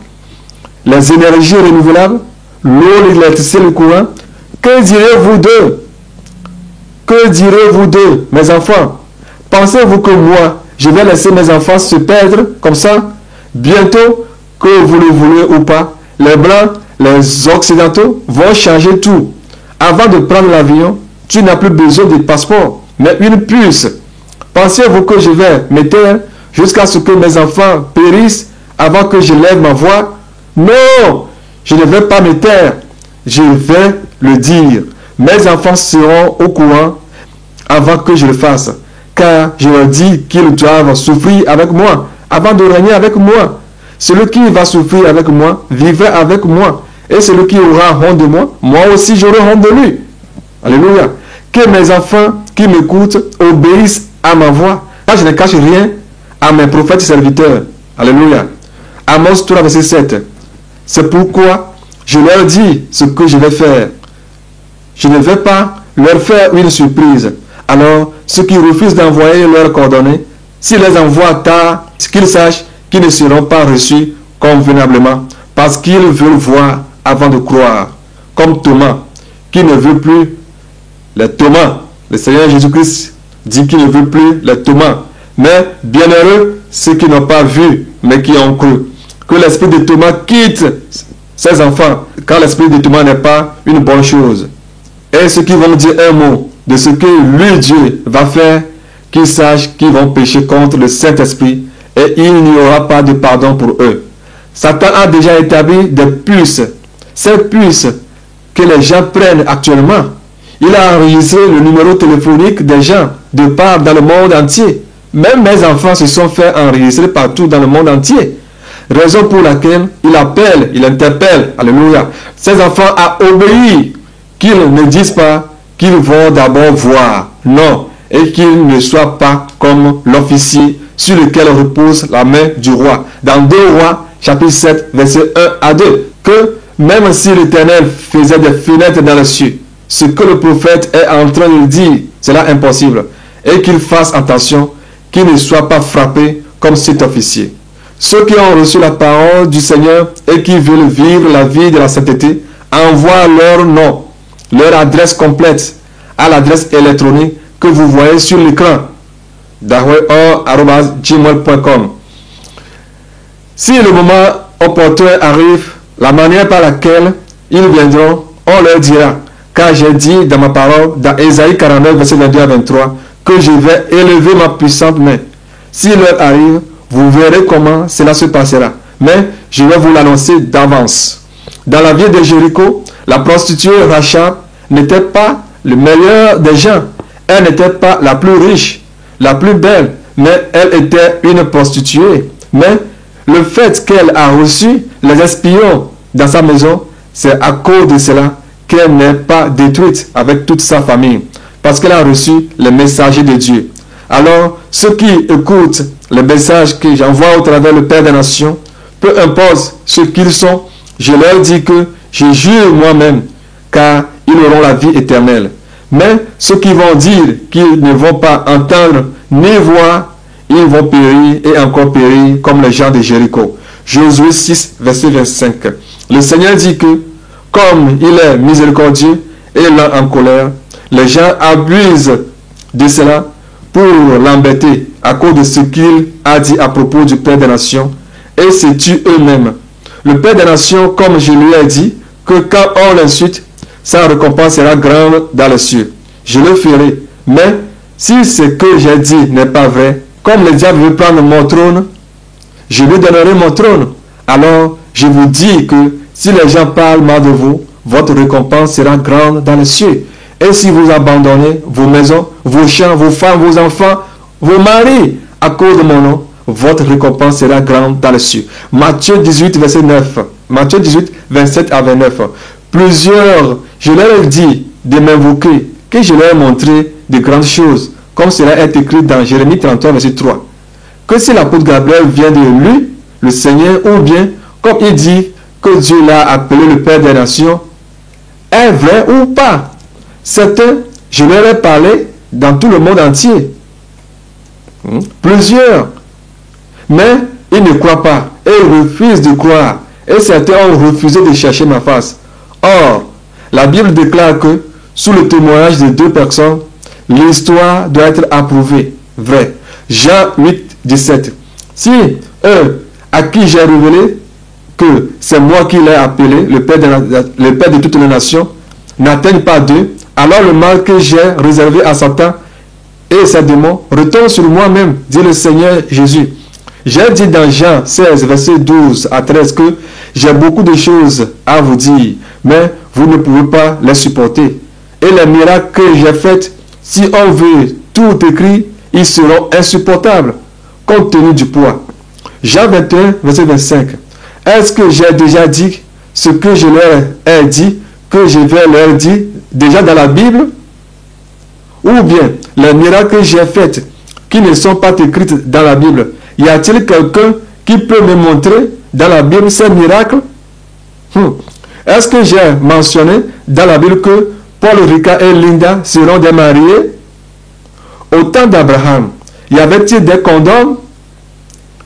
les énergies renouvelables, l'eau, l'électricité, le courant. Que direz-vous d'eux? Que direz-vous d'eux, mes enfants? Pensez-vous que moi, je vais laisser mes enfants se perdre comme ça? Bientôt, que vous le voulez ou pas, les Blancs, les Occidentaux vont changer tout. Avant de prendre l'avion, tu n'as plus besoin de passeport, mais une puce. Pensez-vous que je vais me taire jusqu'à ce que mes enfants périssent avant que je lève ma voix? Non, je ne vais pas me taire. Je vais le dire. Mes enfants seront au courant avant que je le fasse. Car je leur dis qu'ils doivent souffrir avec moi, avant de régner avec moi. Celui qui va souffrir avec moi, vivra avec moi. Et celui qui aura honte de moi, moi aussi j'aurai honte de lui. Alléluia. Que mes enfants qui m'écoutent obéissent à ma voix. Car je ne cache rien à mes prophètes serviteurs. Alléluia. Amos 3, verset 7. C'est pourquoi je leur dis ce que je vais faire. Je ne vais pas leur faire une surprise. Alors, ceux qui refusent d'envoyer leurs coordonnées, s'ils les envoient tard, qu'ils sachent qu'ils ne seront pas reçus convenablement, parce qu'ils veulent voir avant de croire. Comme Thomas, qui ne veut plus les Thomas. Le Seigneur Jésus-Christ dit qu'il ne veut plus les Thomas. Mais bienheureux ceux qui n'ont pas vu, mais qui ont cru. Que l'esprit de Thomas quitte ses enfants, car l'esprit de Thomas n'est pas une bonne chose. Et ceux qui vont dire un mot de ce que lui, Dieu, va faire, qu'ils sachent qu'ils vont pécher contre le Saint-Esprit et il n'y aura pas de pardon pour eux. Satan a déjà établi des puces. Ces puces que les gens prennent actuellement, il a enregistré le numéro téléphonique des gens de part dans le monde entier. Même mes enfants se sont fait enregistrer partout dans le monde entier. Raison pour laquelle il appelle, il interpelle, alléluia, ses enfants à obéir, qu'ils ne disent pas qu'ils vont d'abord voir, non, et qu'ils ne soient pas comme l'officier sur lequel repose la main du roi. Dans 2 Rois, chapitre 7, verset 1 à 2, que même si l'Éternel faisait des fenêtres dans les cieux, ce que le prophète est en train de dire, c'est là impossible, et qu'il fasse attention, qu'il ne soit pas frappé comme cet officier. Ceux qui ont reçu la parole du Seigneur et qui veulent vivre la vie de la sainteté, envoient leur nom, leur adresse complète à l'adresse électronique que vous voyez sur l'écran, daweor@gmail.com. Si le moment opportun arrive, la manière par laquelle ils viendront, on leur dira, car j'ai dit dans ma parole, dans Ésaïe 49, verset 22 à 23, que je vais élever ma puissante main. S'il leur arrive, vous verrez comment cela se passera. Mais je vais vous l'annoncer d'avance. Dans la ville de Jéricho, la prostituée Rachab n'était pas le meilleur des gens. Elle n'était pas la plus riche, la plus belle, mais elle était une prostituée. Mais le fait qu'elle a reçu les espions dans sa maison, c'est à cause de cela qu'elle n'est pas détruite avec toute sa famille. Parce qu'elle a reçu les messagers de Dieu. Alors, ceux qui écoutent les messages que j'envoie au travers le Père des Nations, peu importe ce qu'ils sont, je leur dis que je jure moi-même, car ils auront la vie éternelle. Mais ceux qui vont dire qu'ils ne vont pas entendre ni voir, ils vont périr et encore périr comme les gens de Jéricho. Josué 6, verset 25. Le Seigneur dit que, comme il est miséricordieux et lent en colère, les gens abusent de cela pour l'embêter à cause de ce qu'il a dit à propos du Père des Nations et se tuent eux-mêmes. Le Père des Nations, comme je lui ai dit, que quand on l'insulte, sa récompense sera grande dans les cieux. Je le ferai. Mais si ce que j'ai dit n'est pas vrai, comme le diable veut prendre mon trône, je lui donnerai mon trône. Alors, je vous dis que si les gens parlent mal de vous, votre récompense sera grande dans les cieux. Et si vous abandonnez vos maisons, vos champs, vos femmes, vos enfants, vos maris, à cause de mon nom, votre récompense sera grande dans les cieux. Matthieu 18, verset 9. Matthieu 18, 27 à 29. Plusieurs, je leur ai dit de m'invoquer, que je leur ai montré de grandes choses, comme cela est écrit dans Jérémie 33, verset 3. Que si l'apôtre Gabriel vient de lui, le Seigneur, ou bien, comme il dit que Dieu l'a appelé le Père des Nations, est vrai ou pas? Certains, je leur ai parlé dans tout le monde entier. Plusieurs. Mais ils ne croient pas. Et ils refusent de croire. Et certains ont refusé de chercher ma face. Or, la Bible déclare que, sous le témoignage de 2 personnes, l'histoire doit être approuvée. Vrai. Jean 8, 17. Si eux, à qui j'ai révélé que c'est moi qui l'ai appelé, le Père de toutes les nations, n'atteignent pas d'eux, alors le mal que j'ai réservé à Satan et ses démons retombe sur moi-même, dit le Seigneur Jésus. J'ai dit dans Jean 16, verset 12 à 13 que j'ai beaucoup de choses à vous dire, mais vous ne pouvez pas les supporter. Et les miracles que j'ai faits Si on veut tout écrit, ils seront insupportables, compte tenu du poids. Jean 21, verset 25. Est-ce que j'ai déjà dit ce que je leur ai dit, que je vais leur dire déjà dans la Bible? Ou bien, les miracles que j'ai faits, qui ne sont pas écrits dans la Bible, y a-t-il quelqu'un qui peut me montrer dans la Bible ces miracles? Est-ce que j'ai mentionné dans la Bible que Paul Ricard et Linda seront des mariés? Au temps d'Abraham, y avait-il des condoms?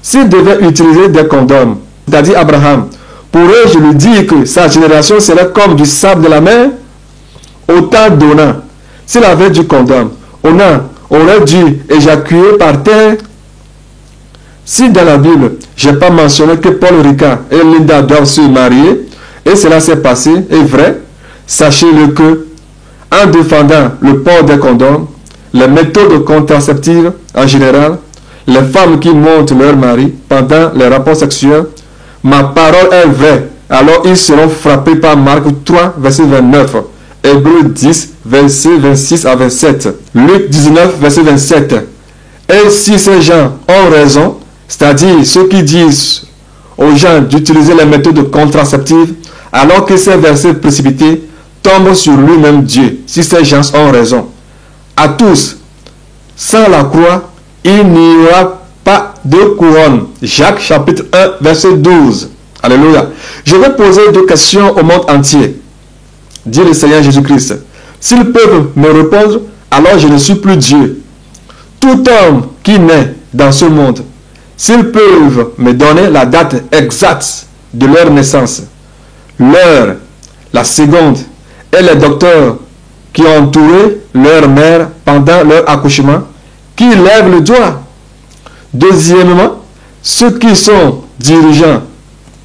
S'il devait utiliser des condoms, c'est-à-dire Abraham, pourrais-je lui dire que sa génération serait comme du sable de la mer? Au temps d'Onan, s'il avait du condom, Onan aurait dû éjaculer par terre. Si dans la Bible, je n'ai pas mentionné que Paul Ricard et Linda doivent se marier, et cela s'est passé, est vrai, sachez-le que, en défendant le port des condoms, les méthodes contraceptives en général, les femmes qui montent leur mari pendant les rapports sexuels, ma parole est vraie, alors ils seront frappés par Marc 3, verset 29, Hébreux 10, verset 26 à 27, Luc 19, verset 27. Et si ces gens ont raison, c'est-à-dire ceux qui disent aux gens d'utiliser les méthodes contraceptives, alors que ces versets précipités tombent sur lui-même Dieu, si ces gens ont raison. À tous, sans la croix, il n'y aura pas de couronne. Jacques chapitre 1, verset 12. Alléluia. Je vais poser deux questions au monde entier, dit le Seigneur Jésus-Christ. S'ils peuvent me répondre, alors je ne suis plus Dieu. Tout homme qui naît dans ce monde, s'ils peuvent me donner la date exacte de leur naissance, l'heure, la seconde, et les docteurs qui ont entouré leur mère pendant leur accouchement, qui lèvent le doigt. Deuxièmement, ceux qui sont dirigeants,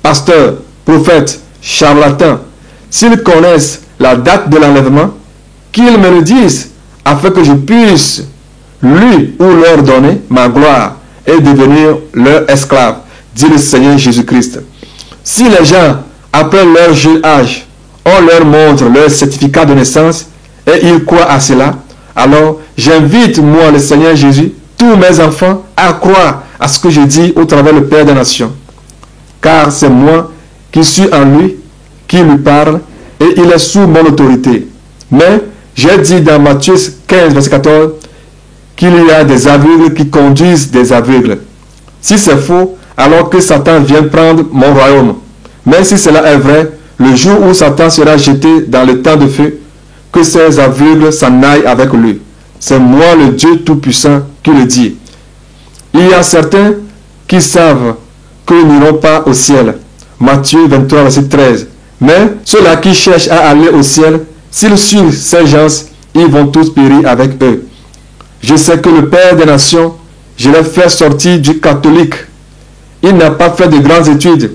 pasteurs, prophètes, charlatans, s'ils connaissent la date de l'enlèvement, qu'ils me le disent, afin que je puisse lui ou leur donner ma gloire et devenir leur esclave, dit le Seigneur Jésus-Christ. Si les gens, après leur jeune âge, on leur montre leur certificat de naissance et ils croient à cela, alors j'invite, moi, le Seigneur Jésus, tous mes enfants à croire à ce que je dis au travers le Père des Nations. Car c'est moi qui suis en lui, qui lui parle, et il est sous mon autorité. Mais j'ai dit dans Matthieu 15, verset 14, qu'il y a des aveugles qui conduisent des aveugles. Si c'est faux, alors que Satan vient prendre mon royaume. Mais si cela est vrai, le jour où Satan sera jeté dans le temps de feu, que ces aveugles s'en aillent avec lui. C'est moi le Dieu Tout-Puissant qui le dit. Il y a certains qui savent qu'ils n'iront pas au ciel. Matthieu 23, verset 13. Mais ceux-là qui cherchent à aller au ciel, s'ils suivent ces gens, ils vont tous périr avec eux. Je sais que le Père des Nations, je l'ai fait sortir du catholique. Il n'a pas fait de grandes études.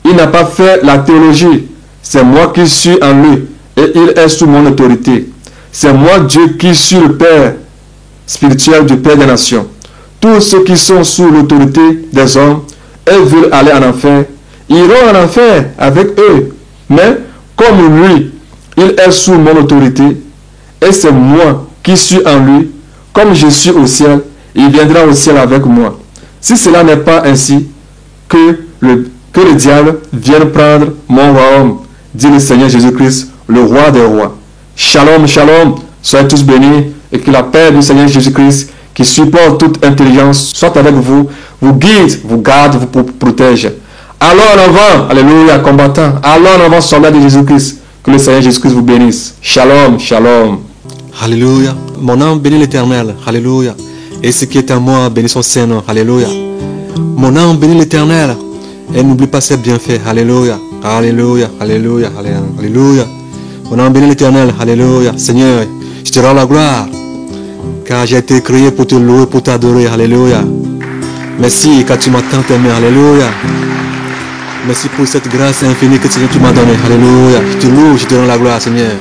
Il n'a pas fait la théologie. C'est moi qui suis en lui et il est sous mon autorité. C'est moi Dieu qui suis le Père spirituel du Père des Nations. Tous ceux qui sont sous l'autorité des hommes et veulent aller en enfer, iront en enfer avec eux. Mais comme lui, il est sous mon autorité et c'est moi qui suis en lui, comme je suis au ciel, il viendra au ciel avec moi. Si cela n'est pas ainsi, que le diable vienne prendre mon royaume, dit le Seigneur Jésus-Christ, le roi des rois. Shalom, shalom, soyez tous bénis et que la paix du Seigneur Jésus-Christ, qui supporte toute intelligence, soit avec vous, vous guide, vous garde, vous protège. Allons en avant, alléluia, combattant. Allons en avant, soldats de Jésus-Christ. Que le Seigneur Jésus-Christ vous bénisse. Shalom, shalom. Alléluia. Mon âme bénit l'Éternel. Alléluia. Et ce qui est à moi, bénit son Saint-Nom. Alléluia. Mon âme bénit l'Éternel. Et n'oublie pas ses bienfaits. Alléluia. Alléluia. Alléluia. Alléluia. Mon âme bénit l'Éternel. Alléluia. Seigneur, je te rends la gloire. Car j'ai été créé pour te louer, pour t'adorer. Alléluia. Merci car tu m'as tant aimé. Alléluia. Merci pour cette grâce infinie que Seigneur tu m'as donnée. Alléluia. Je te loue, je te rends la gloire, Seigneur.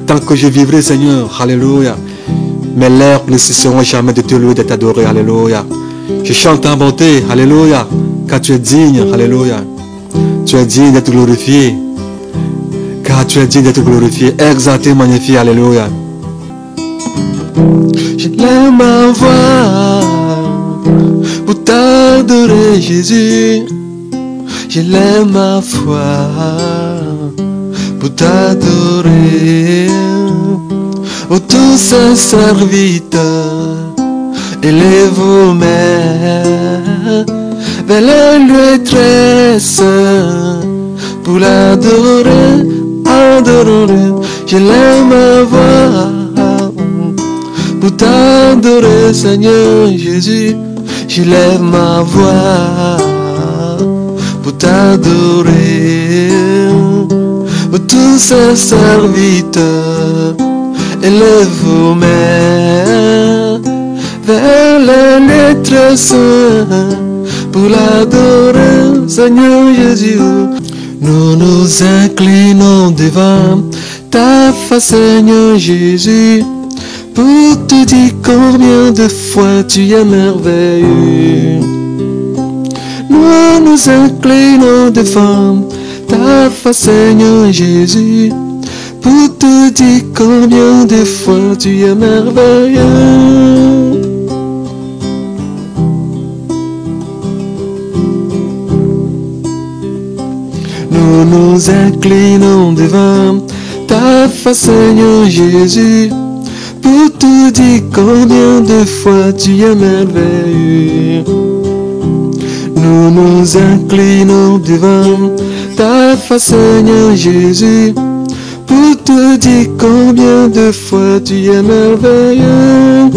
Tant que je vivrai, Seigneur. Alléluia. Mes lèvres ne cesseront jamais de te louer, de t'adorer. Alléluia. Je chante en bonté. Alléluia. Car tu es digne. Alléluia. Tu es digne d'être glorifié. Car tu es digne d'être glorifié. Exalté, magnifié. Alléluia. Je lève ma voix pour t'adorer, Jésus. Je lève ma foi pour t'adorer. Ô tous ses serviteurs, élève vos mains vers la maîtresse pour l'adorer, adorer. Je lève ma voix pour t'adorer, Seigneur Jésus. Je lève ma voix pour t'adorer. Pour tous ses serviteurs, élève vos mains vers la maîtresse pour l'adorer, Seigneur Jésus. Nous nous inclinons devant ta face, Seigneur Jésus, pour te dire combien de fois tu es merveilleux. Nous nous inclinons devant ta face, Seigneur Jésus, pour te dire combien de fois tu es merveilleux. Nous nous inclinons devant ta face, Seigneur Jésus, pour te dire combien de fois tu es merveilleux. Nous nous inclinons devant ta face, Seigneur Jésus, pour te dire combien de fois tu es merveilleux.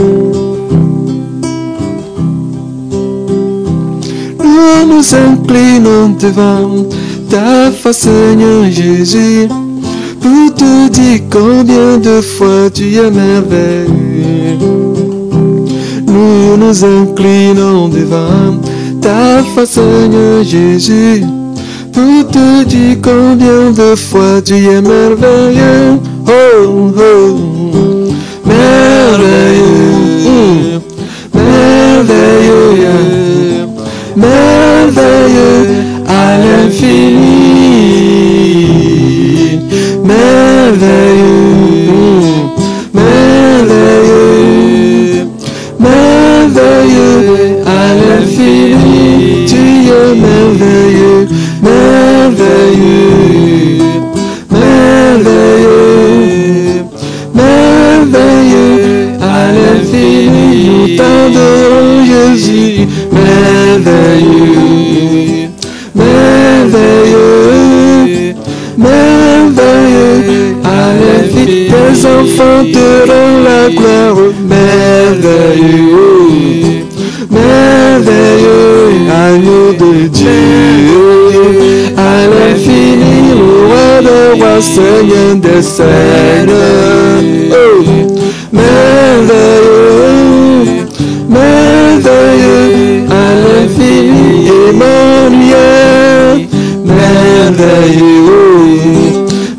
Nous nous inclinons devant ta face, Seigneur Jésus, pour te dire combien de fois tu es merveilleux. Nous nous inclinons devant ta face, Seigneur Jésus, pour te dire combien de fois tu es merveilleux. Oh, oh, merveilleux, merveilleux, merveilleux à l'infini. Merveilleux, merveilleux, merveilleux à l'infini. Tu es merveilleux, merveilleux, merveilleux, merveilleux à l'infini. Nous t'adorons, Jésus, merveilleux, merveilleux, merveilleux à l'infini. Tes enfants te rendent la gloire, merveilleux, merveilleux, agneau de Dieu, à l'infini, roi de roi, Seigneur des seigneurs. Oh, merveilleux, merveilleux, à l'infini, Emmanuel, merveilleux,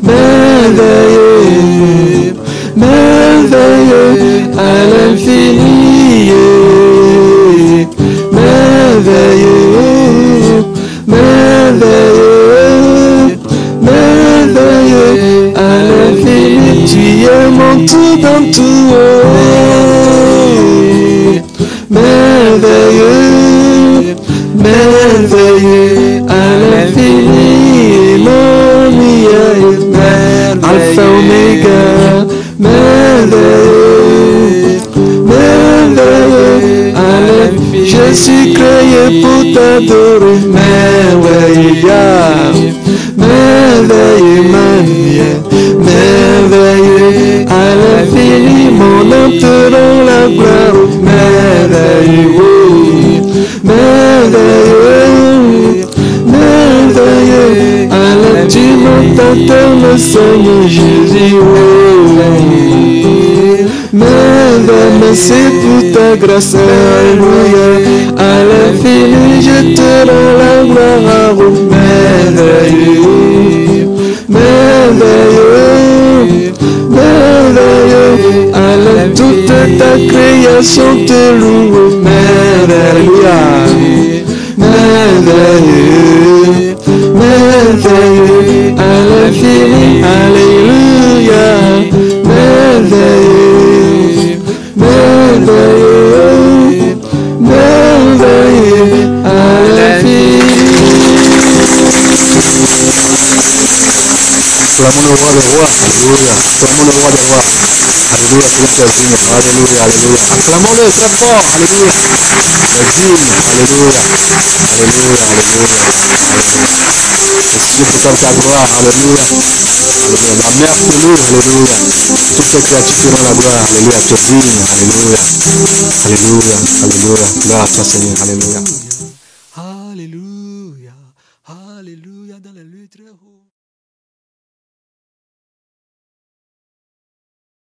merveilleux, merveilleux à l'infini, merveilleux, merveilleux, merveilleux à l'infini. Tu es mon tout dans tout, merveilleux, merveilleux à l'infini, Emmanuel, Alpha Omega, merveilleux, merveilleux à l'infini. Je suis créé pour t'adorer, merveilleux, merveilleux, Emmanuel, merveilleux à l'infini. Mon âme te rend la gloire, merveilleux, merveilleux, merveilleux à l'intimitateur, le Seigneur Jésus. Merveilleux, merci pour ta grâce, alléluia. À l'infini, je te rends la gloire, merveilleux, merveilleux, merveilleux. À toute ta création te loue, merveilleux, merveilleux, merveilleux à l'infini, alléluia, merveilleux, acclamons le roi des rois, alléluia, acclamons le roi des rois, alléluia, il est digne, alléluia, alléluia, acclamons-le très fort, alléluia, il est digne, alléluia, alléluia, alléluia, Jésus reçoit ta gloire, alléluia, alléluia, la mère pour nous, alléluia, toutes les créatures te donnent la gloire, alléluia, tu es digne, alléluia, alléluia, alléluia, gloire à toi Seigneur, alléluia. Alléluia, alléluia, dans les lieux très hauts.